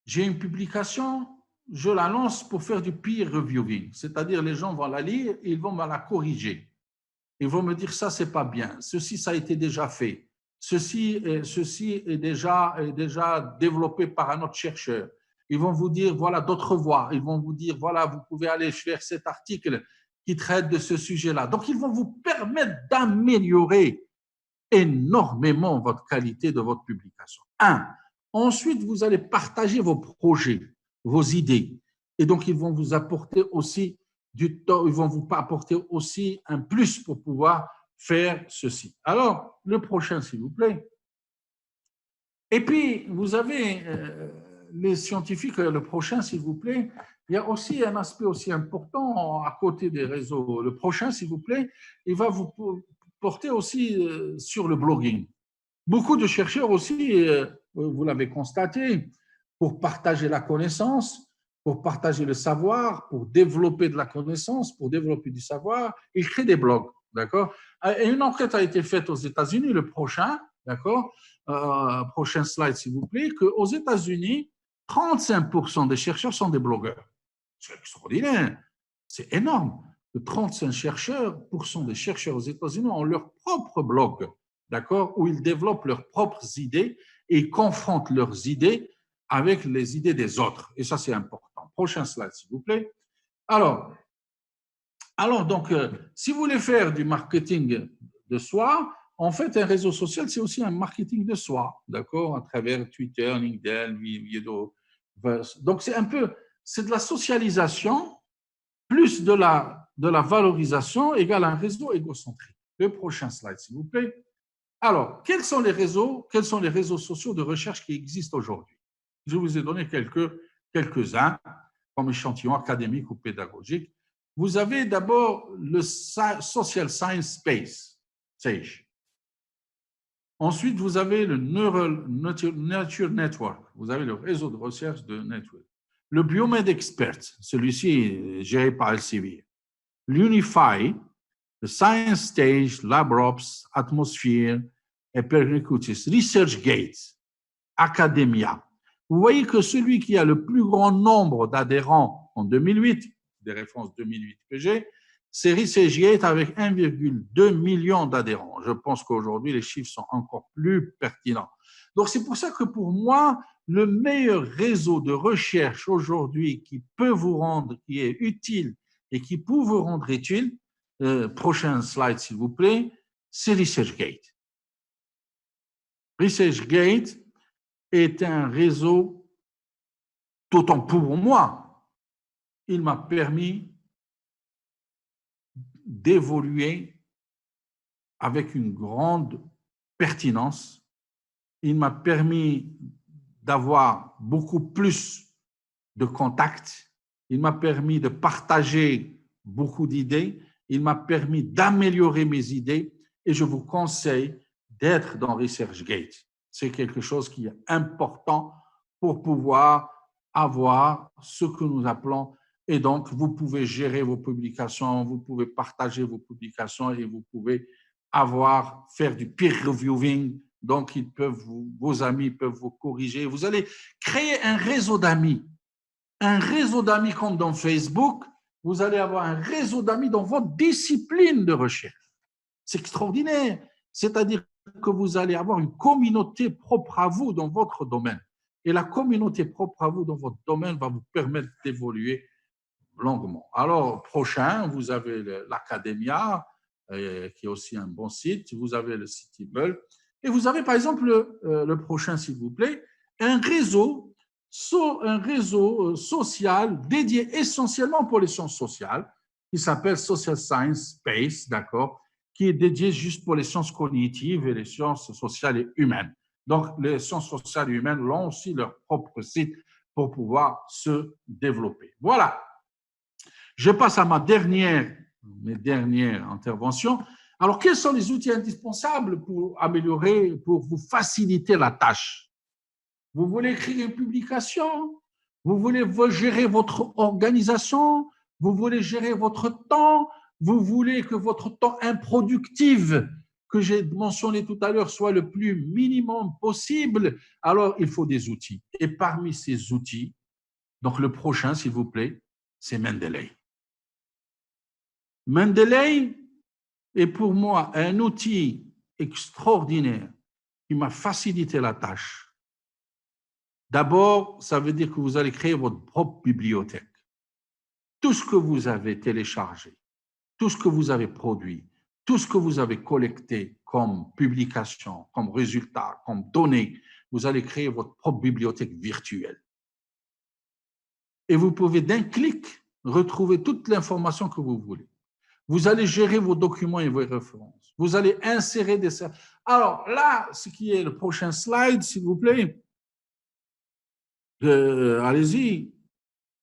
J'ai une publication, je la lance pour faire du peer reviewing, c'est-à-dire les gens vont la lire et ils vont la corriger. Ils vont me dire ça, c'est pas bien, ceci, ça a été déjà fait. ceci est déjà développé par un autre chercheur. Ils vont vous dire, voilà, d'autres voies. Ils vont vous dire, voilà, vous pouvez aller faire cet article qui traite de ce sujet-là. Donc, ils vont vous permettre d'améliorer énormément votre qualité de votre publication. Ensuite, vous allez partager vos projets, vos idées. Et donc, ils vont vous apporter aussi du temps, ils vont vous apporter aussi un plus pour pouvoir faire ceci. Alors, le prochain, s'il vous plaît. Et puis, vous avez les scientifiques, le prochain, s'il vous plaît. Il y a aussi un aspect aussi important à côté des réseaux. Le prochain, s'il vous plaît, il va vous porter aussi sur le blogging. Beaucoup de chercheurs aussi, vous l'avez constaté, pour partager la connaissance, pour partager le savoir, pour développer de la connaissance, pour développer du savoir, ils créent des blogs, d'accord? Et une enquête a été faite aux États-Unis, le prochain, d'accord? Prochain slide, s'il vous plaît, qu'aux États-Unis, 35% des chercheurs sont des blogueurs. C'est extraordinaire, c'est énorme. 35% des chercheurs aux États-Unis ont leur propre blog, d'accord, où ils développent leurs propres idées et ils confrontent leurs idées avec les idées des autres. Et ça, c'est important. Prochain slide, s'il vous plaît. Alors donc, si vous voulez faire du marketing de soi, en fait, un réseau social, c'est aussi un marketing de soi, d'accord, à travers Twitter, LinkedIn, vidéo. Donc, c'est de la socialisation plus de la valorisation égale un réseau égocentrique. Le prochain slide, s'il vous plaît. Alors, quels sont les réseaux sociaux de recherche qui existent aujourd'hui? Je vous ai donné quelques-uns comme échantillon académique ou pédagogique. Vous avez d'abord le Social Science Space, SAGE. Ensuite, vous avez le Nature Network. Vous avez le réseau de recherche de Network. Le Biomed Expert, celui-ci est géré par Elsevier. L'Unify, le Science Stage, LabRops, Atmosphere, et Pernicutis, ResearchGate, Academia. Vous voyez que celui qui a le plus grand nombre d'adhérents en 2008, des références 2008 que j'ai, c'est ResearchGate avec 1,2 million d'adhérents. Je pense qu'aujourd'hui, les chiffres sont encore plus pertinents. Donc, c'est pour ça que pour moi, le meilleur réseau de recherche aujourd'hui qui peut vous rendre, qui est utile et qui peut vous rendre utile, prochain slide s'il vous plaît, c'est ResearchGate. ResearchGate est un réseau, d'autant pour moi, il m'a permis d'évoluer avec une grande pertinence. Il m'a permis d'avoir beaucoup plus de contacts. Il m'a permis de partager beaucoup d'idées. Il m'a permis d'améliorer mes idées et je vous conseille d'être dans ResearchGate. C'est quelque chose qui est important pour pouvoir avoir ce que nous appelons. Et donc, vous pouvez gérer vos publications, vous pouvez partager vos publications et vous pouvez faire du peer reviewing. Donc, vos amis peuvent vous corriger. Vous allez créer un réseau d'amis. Un réseau d'amis comme dans Facebook, vous allez avoir un réseau d'amis dans votre discipline de recherche. C'est extraordinaire. C'est-à-dire que vous allez avoir une communauté propre à vous dans votre domaine. Et la communauté propre à vous dans votre domaine va vous permettre d'évoluer longuement. Alors, prochain, vous avez l'Academia, qui est aussi un bon site. Vous avez le Citable. Et vous avez, par exemple, le prochain, s'il vous plaît, un réseau social dédié essentiellement pour les sciences sociales, qui s'appelle Social Science Space, d'accord, qui est dédié juste pour les sciences cognitives et les sciences sociales et humaines. Donc, les sciences sociales et humaines ont aussi leur propre site pour pouvoir se développer. Voilà. Je passe à mes dernières interventions. Alors, quels sont les outils indispensables pour améliorer, pour vous faciliter la tâche? Vous voulez écrire une publication? Vous voulez gérer votre organisation? Vous voulez gérer votre temps? Vous voulez que votre temps improductif que j'ai mentionné tout à l'heure soit le plus minimum possible? Alors, il faut des outils. Et parmi ces outils, donc le prochain, s'il vous plaît, c'est Mendeley. Mendeley est pour moi un outil extraordinaire qui m'a facilité la tâche. D'abord, ça veut dire que vous allez créer votre propre bibliothèque. Tout ce que vous avez téléchargé, tout ce que vous avez produit, tout ce que vous avez collecté comme publication, comme résultat, comme données, vous allez créer votre propre bibliothèque virtuelle. Et vous pouvez d'un clic retrouver toute l'information que vous voulez. Vous allez gérer vos documents et vos références. Vous allez insérer des... Alors là, ce qui est le prochain slide, s'il vous plaît. Allez-y.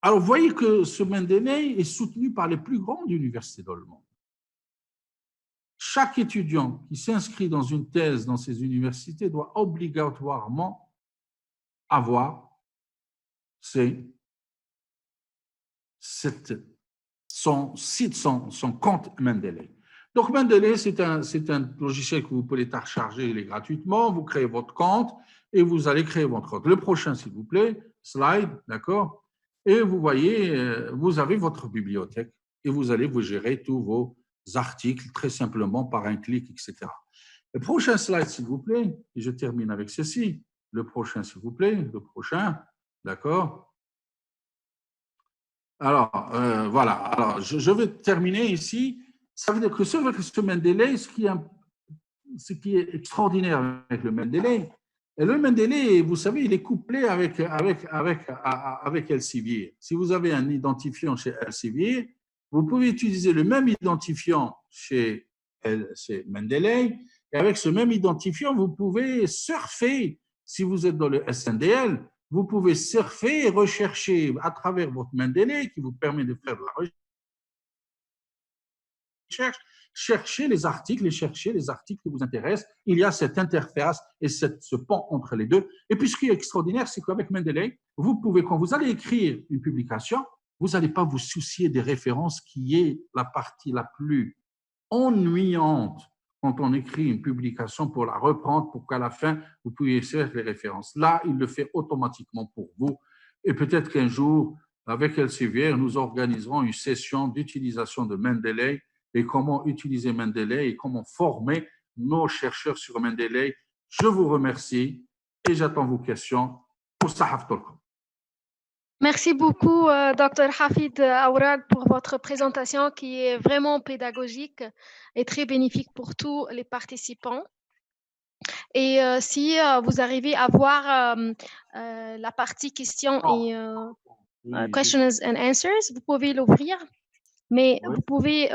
Alors, vous voyez que ce Mendeley est soutenu par les plus grandes universités dans le monde. Chaque étudiant qui s'inscrit dans une thèse dans ces universités doit obligatoirement avoir son compte Mendeley. Donc, Mendeley, c'est un logiciel que vous pouvez télécharger gratuitement. Vous créez votre compte et vous allez créer votre compte. Le prochain, s'il vous plaît, slide, d'accord? Et vous voyez, vous avez votre bibliothèque et vous allez vous gérer tous vos articles très simplement par un clic, etc. Le prochain slide, s'il vous plaît, et je termine avec ceci. Le prochain, s'il vous plaît, le prochain, d'accord? Alors, voilà. Alors, je vais terminer ici. Ça veut dire que ce Mendeley, ce qui est extraordinaire avec le Mendeley, et le Mendeley, vous savez, il est couplé avec Elsevier. Si vous avez un identifiant chez Elsevier, vous pouvez utiliser le même identifiant chez Mendeley, et avec ce même identifiant, vous pouvez surfer. Si vous êtes dans le SNDL, vous pouvez surfer et rechercher à travers votre Mendeley qui vous permet de faire de la recherche, chercher les articles qui vous intéressent. Il y a cette interface et ce pont entre les deux. Et puis, ce qui est extraordinaire, c'est qu'avec Mendeley, vous pouvez, quand vous allez écrire une publication, vous n'allez pas vous soucier des références, qui est la partie la plus ennuyante quand on écrit une publication pour la reprendre, pour qu'à la fin, vous puissiez faire les références. Là, il le fait automatiquement pour vous. Et peut-être qu'un jour, avec Elsevier, nous organiserons une session d'utilisation de Mendeley et comment utiliser Mendeley et comment former nos chercheurs sur Mendeley. Je vous remercie et j'attends vos questions. Merci beaucoup, Dr. Hafid Aourag, pour votre présentation qui est vraiment pédagogique et très bénéfique pour tous les participants. Et si vous arrivez à voir la partie questions et questions and answers, vous pouvez l'ouvrir. Mais vous pouvez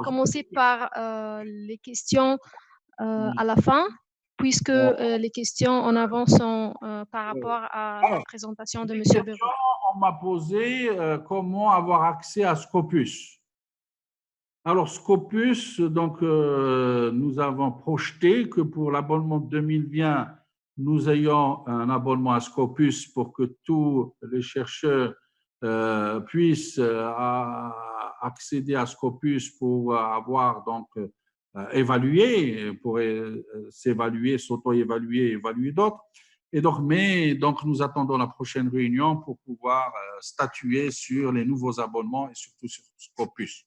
commencer par les questions à la fin, puisque les questions en avant sont par rapport à la présentation de M. Béraud. On m'a posé comment avoir accès à Scopus. Alors, Scopus, donc, nous avons projeté que pour l'abonnement 2020, nous ayons un abonnement à Scopus pour que tous les chercheurs puissent accéder à Scopus pour avoir donc évalué, pour s'évaluer, s'auto-évaluer, évaluer d'autres. Et donc, nous attendons la prochaine réunion pour pouvoir statuer sur les nouveaux abonnements et surtout sur Scopus.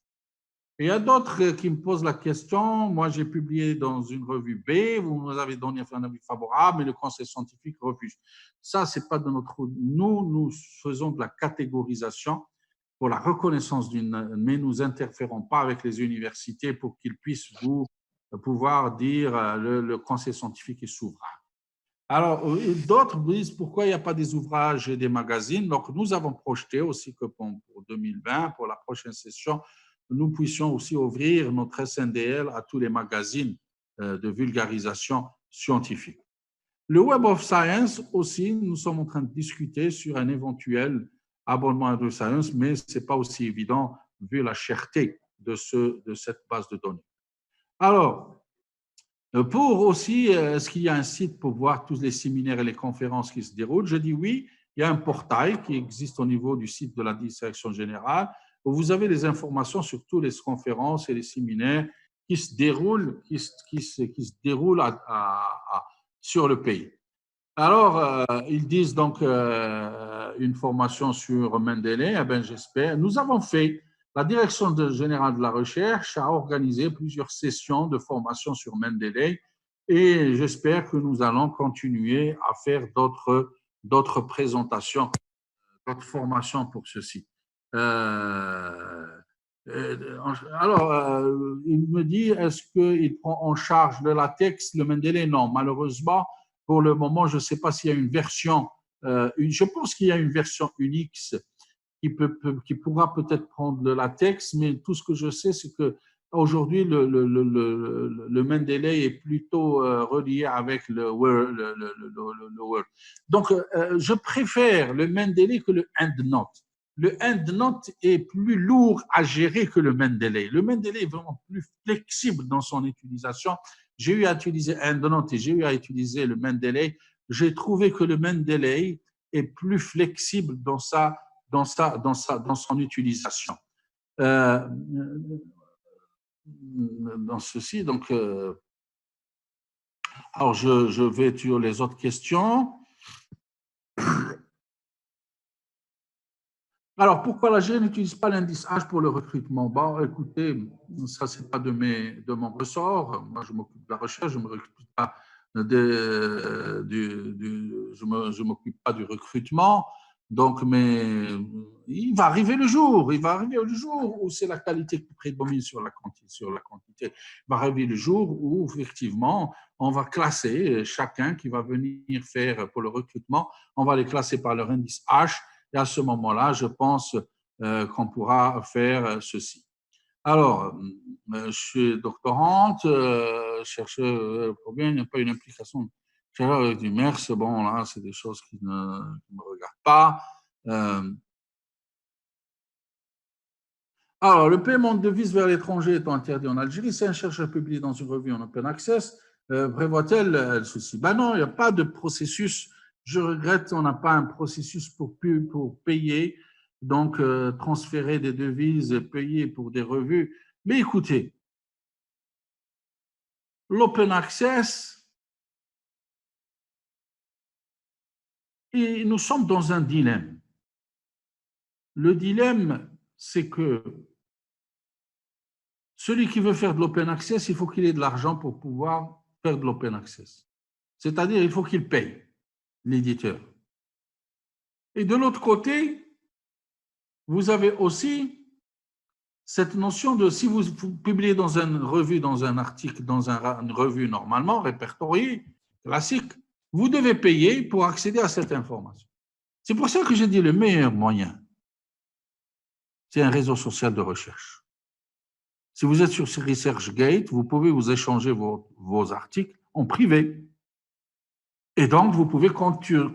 Et il y a d'autres qui me posent la question. Moi, j'ai publié dans une revue B, vous nous avez donné un avis favorable, mais le conseil scientifique refuse. Ça, c'est pas de notre... Nous faisons de la catégorisation pour la reconnaissance mais nous interférons pas avec les universités pour qu'ils puissent pouvoir dire le conseil scientifique est souverain. Alors, d'autres disent pourquoi il n'y a pas des ouvrages et des magazines. Donc, nous avons projeté aussi que pour 2020, pour la prochaine session, nous puissions aussi ouvrir notre SNDL à tous les magazines de vulgarisation scientifique. Le Web of Science aussi, nous sommes en train de discuter sur un éventuel abonnement à Web of Science, mais ce n'est pas aussi évident vu la cherté de cette base de données. Alors, pour aussi, est-ce qu'il y a un site pour voir tous les séminaires et les conférences qui se déroulent? Je dis oui, il y a un portail qui existe au niveau du site de la Direction générale où vous avez les informations sur toutes les conférences et les séminaires qui se déroulent, sur le pays. Alors, ils disent donc une formation sur Mendeley, eh bien, j'espère. Nous avons fait, la Direction générale de la recherche a organisé plusieurs sessions de formation sur Mendeley et j'espère que nous allons continuer à faire d'autres présentations, d'autres formations pour ceci. Alors, il me dit, est-ce qu'il prend en charge le latex, le Mendeley? Non, malheureusement, pour le moment, je ne sais pas s'il y a une version, je pense qu'il y a une version Unix qui pourra peut-être prendre le latex, mais tout ce que je sais, c'est que aujourd'hui, le Mendeley est plutôt relié avec le Word. Donc, je préfère le Mendeley que le EndNote. Le EndNote est plus lourd à gérer que le Mendeley. Le Mendeley est vraiment plus flexible dans son utilisation. J'ai eu à utiliser EndNote et j'ai eu à utiliser le Mendeley. J'ai trouvé que le Mendeley est plus flexible dans son utilisation. Dans ceci, donc, alors je vais sur les autres questions. Alors, pourquoi l'Algérie n'utilise pas l'indice H pour le recrutement? Bon, écoutez, ça, ce n'est pas de mon ressort. Moi, je m'occupe de la recherche, je ne m'occupe pas je m'occupe pas du recrutement. Donc, mais il va arriver le jour où c'est la qualité qui prédomine sur la quantité. Il va arriver le jour où, effectivement, on va classer chacun qui va venir faire pour le recrutement, on va les classer par leur indice H. Et à ce moment-là, je pense qu'on pourra faire ceci. Alors, je suis doctorante, chercheur, il n'y a pas une implication. Chercheur avec du MERS, bon, là, c'est des choses qui ne me regardent pas. Alors, le paiement de devises vers l'étranger étant interdit en Algérie, si un chercheur publié dans une revue en open access, prévoit-elle ceci? Ben non, il n'y a pas de processus. Je regrette, on n'a pas un processus pour payer, donc transférer des devises, payer pour des revues. Mais écoutez, l'open access, et nous sommes dans un dilemme. Le dilemme, c'est que celui qui veut faire de l'open access, il faut qu'il ait de l'argent pour pouvoir faire de l'open access. C'est-à-dire, il faut qu'il paye l'éditeur. Et de l'autre côté, vous avez aussi cette notion de, si vous publiez dans une revue, dans un article, dans une revue normalement répertoriée, classique, vous devez payer pour accéder à cette information. C'est pour ça que j'ai dit le meilleur moyen, c'est un réseau social de recherche. Si vous êtes sur ResearchGate, vous pouvez vous échanger vos articles en privé. Et donc, vous pouvez contenir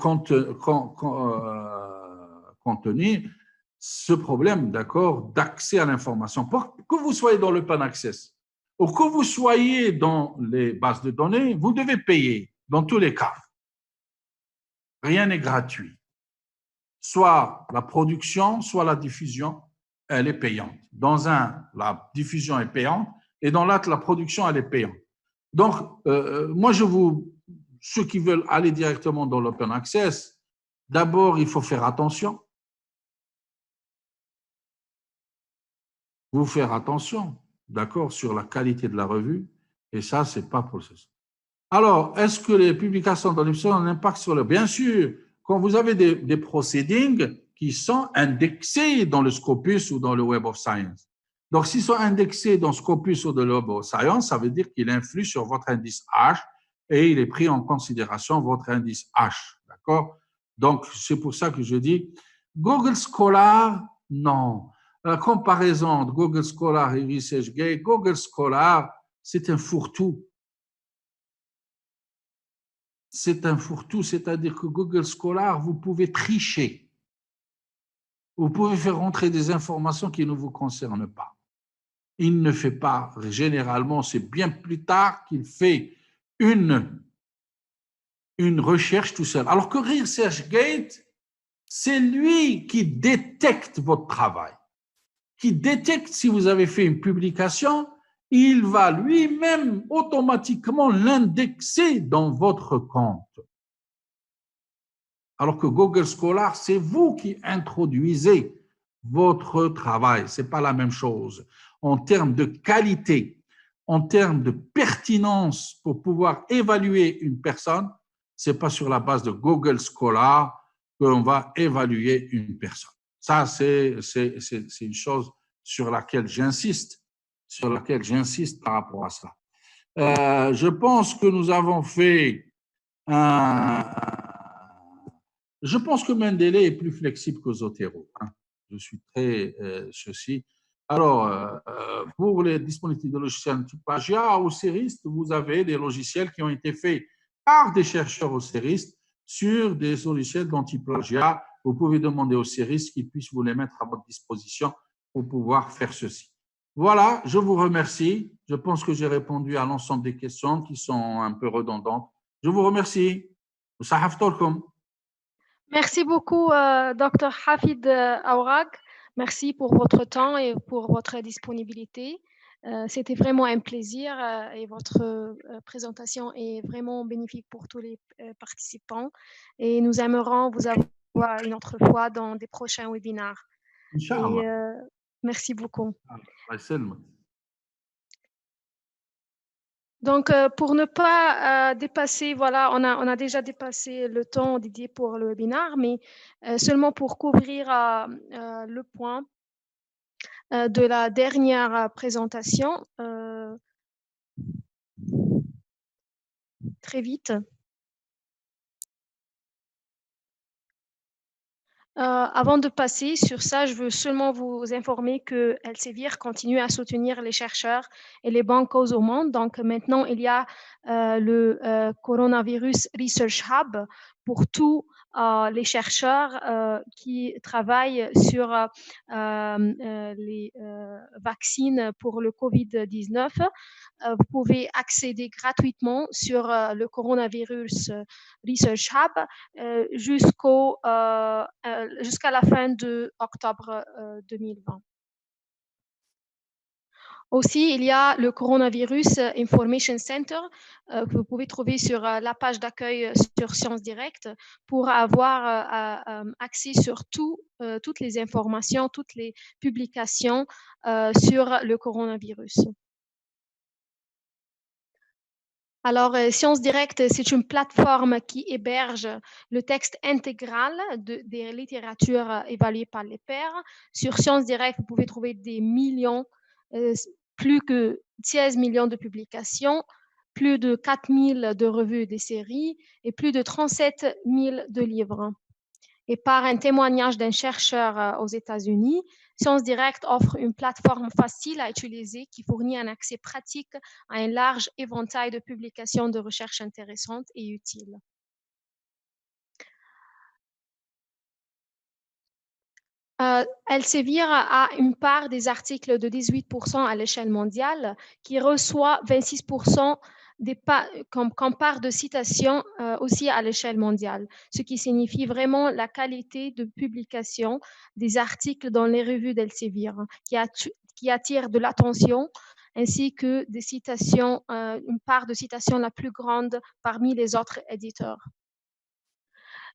ce problème, d'accord, d'accès à l'information. Que vous soyez dans l'open access ou que vous soyez dans les bases de données, vous devez payer dans tous les cas. Rien n'est gratuit. Soit la production, soit la diffusion, elle est payante. Dans un, la diffusion est payante et dans l'autre, la production, elle est payante. Donc, moi, ceux qui veulent aller directement dans l'open access, d'abord, il faut faire attention. Vous faire attention, d'accord, sur la qualité de la revue, et ça, c'est pas pour ça. Alors, est-ce que les publications dans l'IPSO ont un impact sur le… Bien sûr, quand vous avez des proceedings qui sont indexés dans le Scopus ou dans le Web of Science. Donc, s'ils sont indexés dans Scopus ou dans le Web of Science, ça veut dire qu'il influe sur votre indice H et il est pris en considération votre indice H, d'accord? Donc, c'est pour ça que je dis Google Scholar, non. La comparaison de Google Scholar et ResearchGate, Google Scholar, c'est un fourre-tout. C'est un fourre-tout, c'est-à-dire que Google Scholar, vous pouvez tricher. Vous pouvez faire rentrer des informations qui ne vous concernent pas. Il ne fait pas, généralement, c'est bien plus tard qu'il fait une recherche tout seul. Alors que ResearchGate, c'est lui qui détecte votre travail, qui détecte si vous avez fait une publication, il va lui-même automatiquement l'indexer dans votre compte. Alors que Google Scholar, c'est vous qui introduisez votre travail. Ce n'est pas la même chose. En termes de qualité, en termes de pertinence pour pouvoir évaluer une personne, ce n'est pas sur la base de Google Scholar qu'on va évaluer une personne. Ça, c'est une chose sur laquelle j'insiste par rapport à ça. Je pense que nous avons fait je pense que Mendeley est plus flexible que Zotero. Je suis très ceci. Alors, pour les disponibilités de logiciels anti-plagiat ou séristes, vous avez des logiciels qui ont été faits par des chercheurs au séristes sur des logiciels d'anti-plagiat. Vous pouvez demander aux séristes qu'ils puissent vous les mettre à votre disposition pour pouvoir faire ceci. Voilà, je vous remercie. Je pense que j'ai répondu à l'ensemble des questions qui sont un peu redondantes. Je vous remercie. Merci beaucoup, Dr. Hafid Aourak. Merci pour votre temps et pour votre disponibilité. C'était vraiment un plaisir et votre présentation est vraiment bénéfique pour tous les participants. Et nous aimerons vous avoir une autre fois dans des prochains webinaires. Inch'Allah. Merci beaucoup. Donc, pour ne pas dépasser, voilà, on a déjà dépassé le temps dédié pour le webinaire, mais seulement pour couvrir le point de la dernière présentation, très vite. Avant de passer sur ça, je veux seulement vous informer que Elsevier continue à soutenir les chercheurs et les bonnes causes au monde. Donc maintenant, il y a le Coronavirus Research Hub pour tous les chercheurs qui travaillent sur les vaccins pour le COVID-19. Vous pouvez accéder gratuitement sur le Coronavirus Research Hub jusqu'à la fin de octobre 2020. Aussi, il y a le Coronavirus Information Center que vous pouvez trouver sur la page d'accueil sur Sciences Direct pour avoir accès sur toutes les informations, toutes les publications sur le coronavirus. Alors, Sciences Direct, c'est une plateforme qui héberge le texte intégral des littératures évaluées par les pairs. Sur Sciences Direct, vous pouvez trouver des millions, plus que 16 millions de publications, plus de 4000 de revues et des séries et plus de 37 000 de livres. Et par un témoignage d'un chercheur aux États-Unis, Sciences Direct offre une plateforme facile à utiliser qui fournit un accès pratique à un large éventail de publications de recherche intéressantes et utiles. Elsevier a une part des articles de 18% à l'échelle mondiale qui reçoit 26% comme part de citation aussi à l'échelle mondiale, ce qui signifie vraiment la qualité de publication des articles dans les revues d'Elsevier qui attire de l'attention ainsi que des citations, une part de citation la plus grande parmi les autres éditeurs.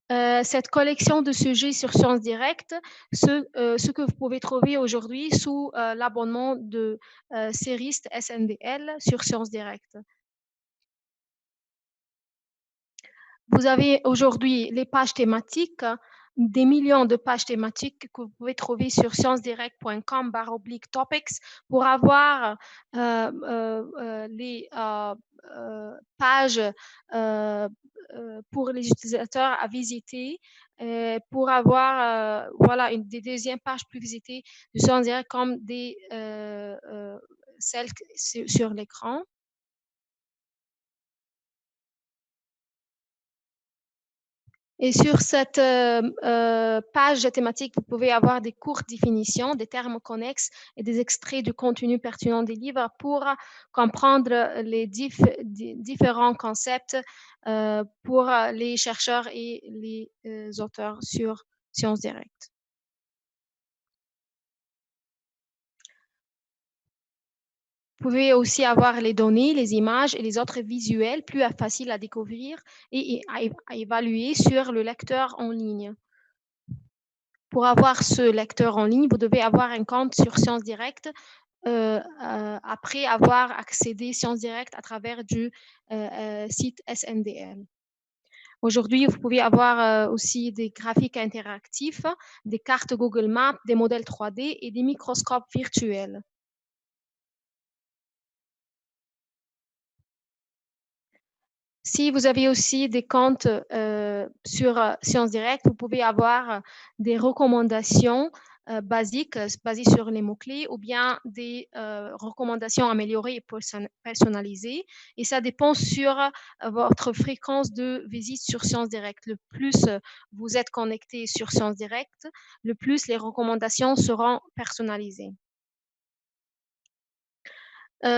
Cette collection de sujets sur Sciences Direct, ce que vous pouvez trouver aujourd'hui sous l'abonnement de Sériste SNDL sur Sciences Direct. Vous avez aujourd'hui les pages thématiques, des millions de pages thématiques que vous pouvez trouver sur sciencesdirect.com/topics pour avoir les pages pour les utilisateurs à visiter, pour avoir voilà, des deuxièmes pages plus visitées de Sciences Direct comme celles sur l'écran. Et sur cette page thématique, vous pouvez avoir des courtes définitions, des termes connexes et des extraits du contenu pertinent des livres pour comprendre les différents concepts pour les chercheurs et les auteurs sur Sciences Direct. Vous pouvez aussi avoir les données, les images et les autres visuels plus faciles à découvrir et à évaluer sur le lecteur en ligne. Pour avoir ce lecteur en ligne, vous devez avoir un compte sur Sciences Direct après avoir accédé Sciences Direct à travers du site SNDL. Aujourd'hui, vous pouvez avoir aussi des graphiques interactifs, des cartes Google Maps, des modèles 3D et des microscopes virtuels. Si vous avez aussi des comptes sur Sciences Direct, vous pouvez avoir des recommandations basiques basées sur les mots-clés ou bien des recommandations améliorées et personnalisées. Et ça dépend sur votre fréquence de visite sur Sciences Direct. Le plus vous êtes connecté sur Sciences Direct, le plus les recommandations seront personnalisées.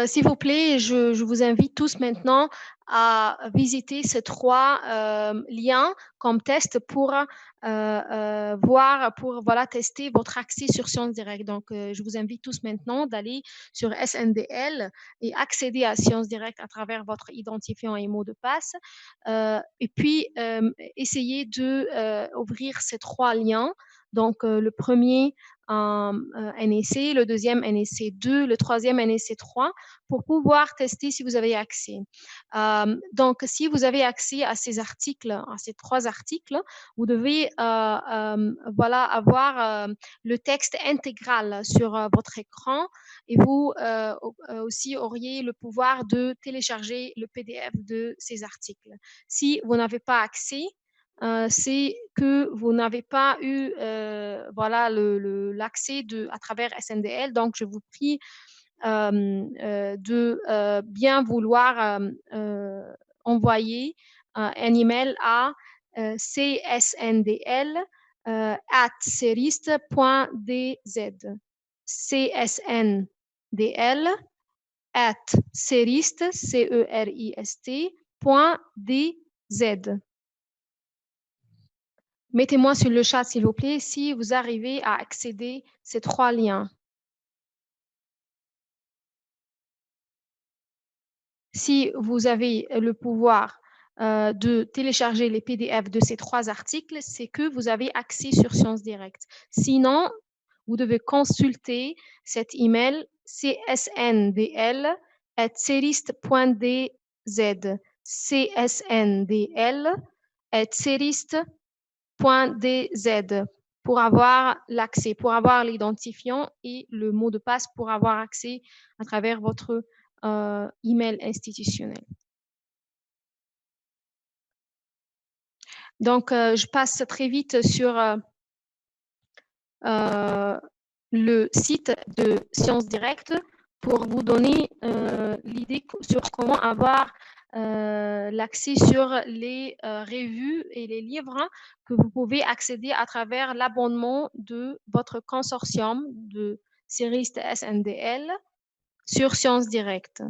S'il vous plaît, je vous invite tous maintenant à visiter ces 3 liens comme test pour voir, pour tester votre accès sur Sciences Direct. Donc, je vous invite tous maintenant d'aller sur SNDL et accéder à Sciences Direct à travers votre identifiant et mot de passe. Et puis, essayez d'ouvrir ces 3 liens. Donc, le premier, NEC, le deuxième NEC 2, le troisième NEC 3 pour pouvoir tester si vous avez accès. Donc, si vous avez accès à ces articles, à ces 3 articles, vous devez avoir le texte intégral sur votre écran et vous aussi auriez le pouvoir de télécharger le PDF de ces articles. Si vous n'avez pas accès, c'est que vous n'avez pas eu l'accès à travers SNDL. Donc, je vous prie de bien vouloir envoyer un email à csndl@ceriste.dz. csndl@ceriste.dz. Mettez-moi sur le chat, s'il vous plaît, si vous arrivez à accéder à ces 3 liens. Si vous avez le pouvoir de télécharger les PDF de ces 3 articles, c'est que vous avez accès sur Sciences Direct. Sinon, vous devez consulter cet email csndl@ceriste.dz. csndl@ceriste.dz pour avoir l'accès, pour avoir l'identifiant et le mot de passe pour avoir accès à travers votre email institutionnel. Donc, je passe très vite sur le site de Sciences Direct pour vous donner l'idée sur comment avoir l'accès sur les revues et les livres que vous pouvez accéder à travers l'abonnement de votre consortium de Ceriste SNDL sur Sciences Direct.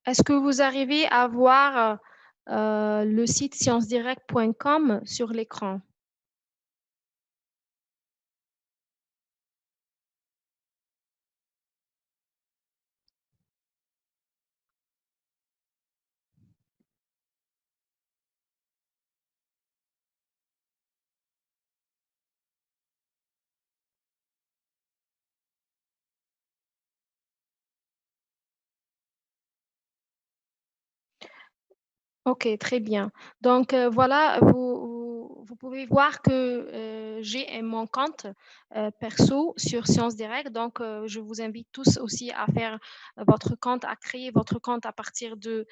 Est-ce que vous arrivez à voir le site sciencesdirect.com sur l'écran? Ok, très bien. Donc, voilà, vous pouvez voir que j'ai mon compte perso sur Sciences Direct. Donc, je vous invite tous aussi à faire votre compte, à créer votre compte à partir de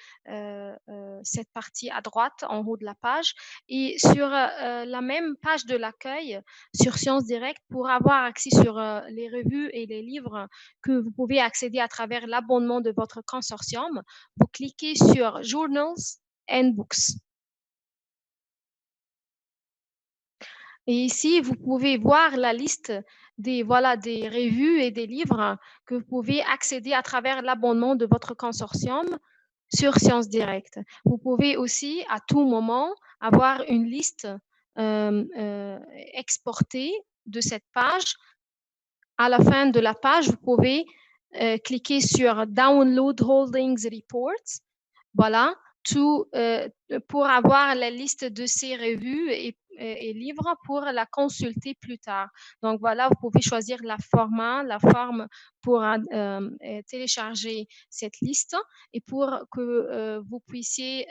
cette partie à droite, en haut de la page. Et sur la même page de l'accueil, sur Sciences Direct, pour avoir accès sur les revues et les livres que vous pouvez accéder à travers l'abonnement de votre consortium, vous cliquez sur Journals and Books. Et ici, vous pouvez voir la liste des revues et des livres que vous pouvez accéder à travers l'abonnement de votre consortium sur Sciences Direct. Vous pouvez aussi à tout moment avoir une liste exportée de cette page. À la fin de la page, vous pouvez cliquer sur Download Holdings Reports. Voilà, pour avoir la liste de ces revues et livres pour la consulter plus tard. Donc voilà, vous pouvez choisir la forme pour télécharger cette liste et pour que vous puissiez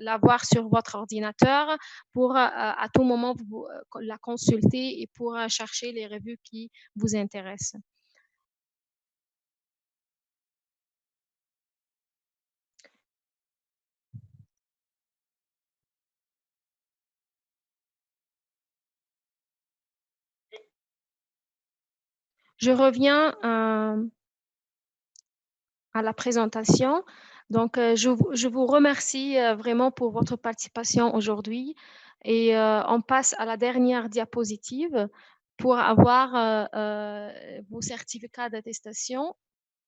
l'avoir sur votre ordinateur pour à tout moment la consulter et pour chercher les revues qui vous intéressent. Je reviens à la présentation. Donc, je vous remercie vraiment pour votre participation aujourd'hui et on passe à la dernière diapositive pour avoir vos certificats d'attestation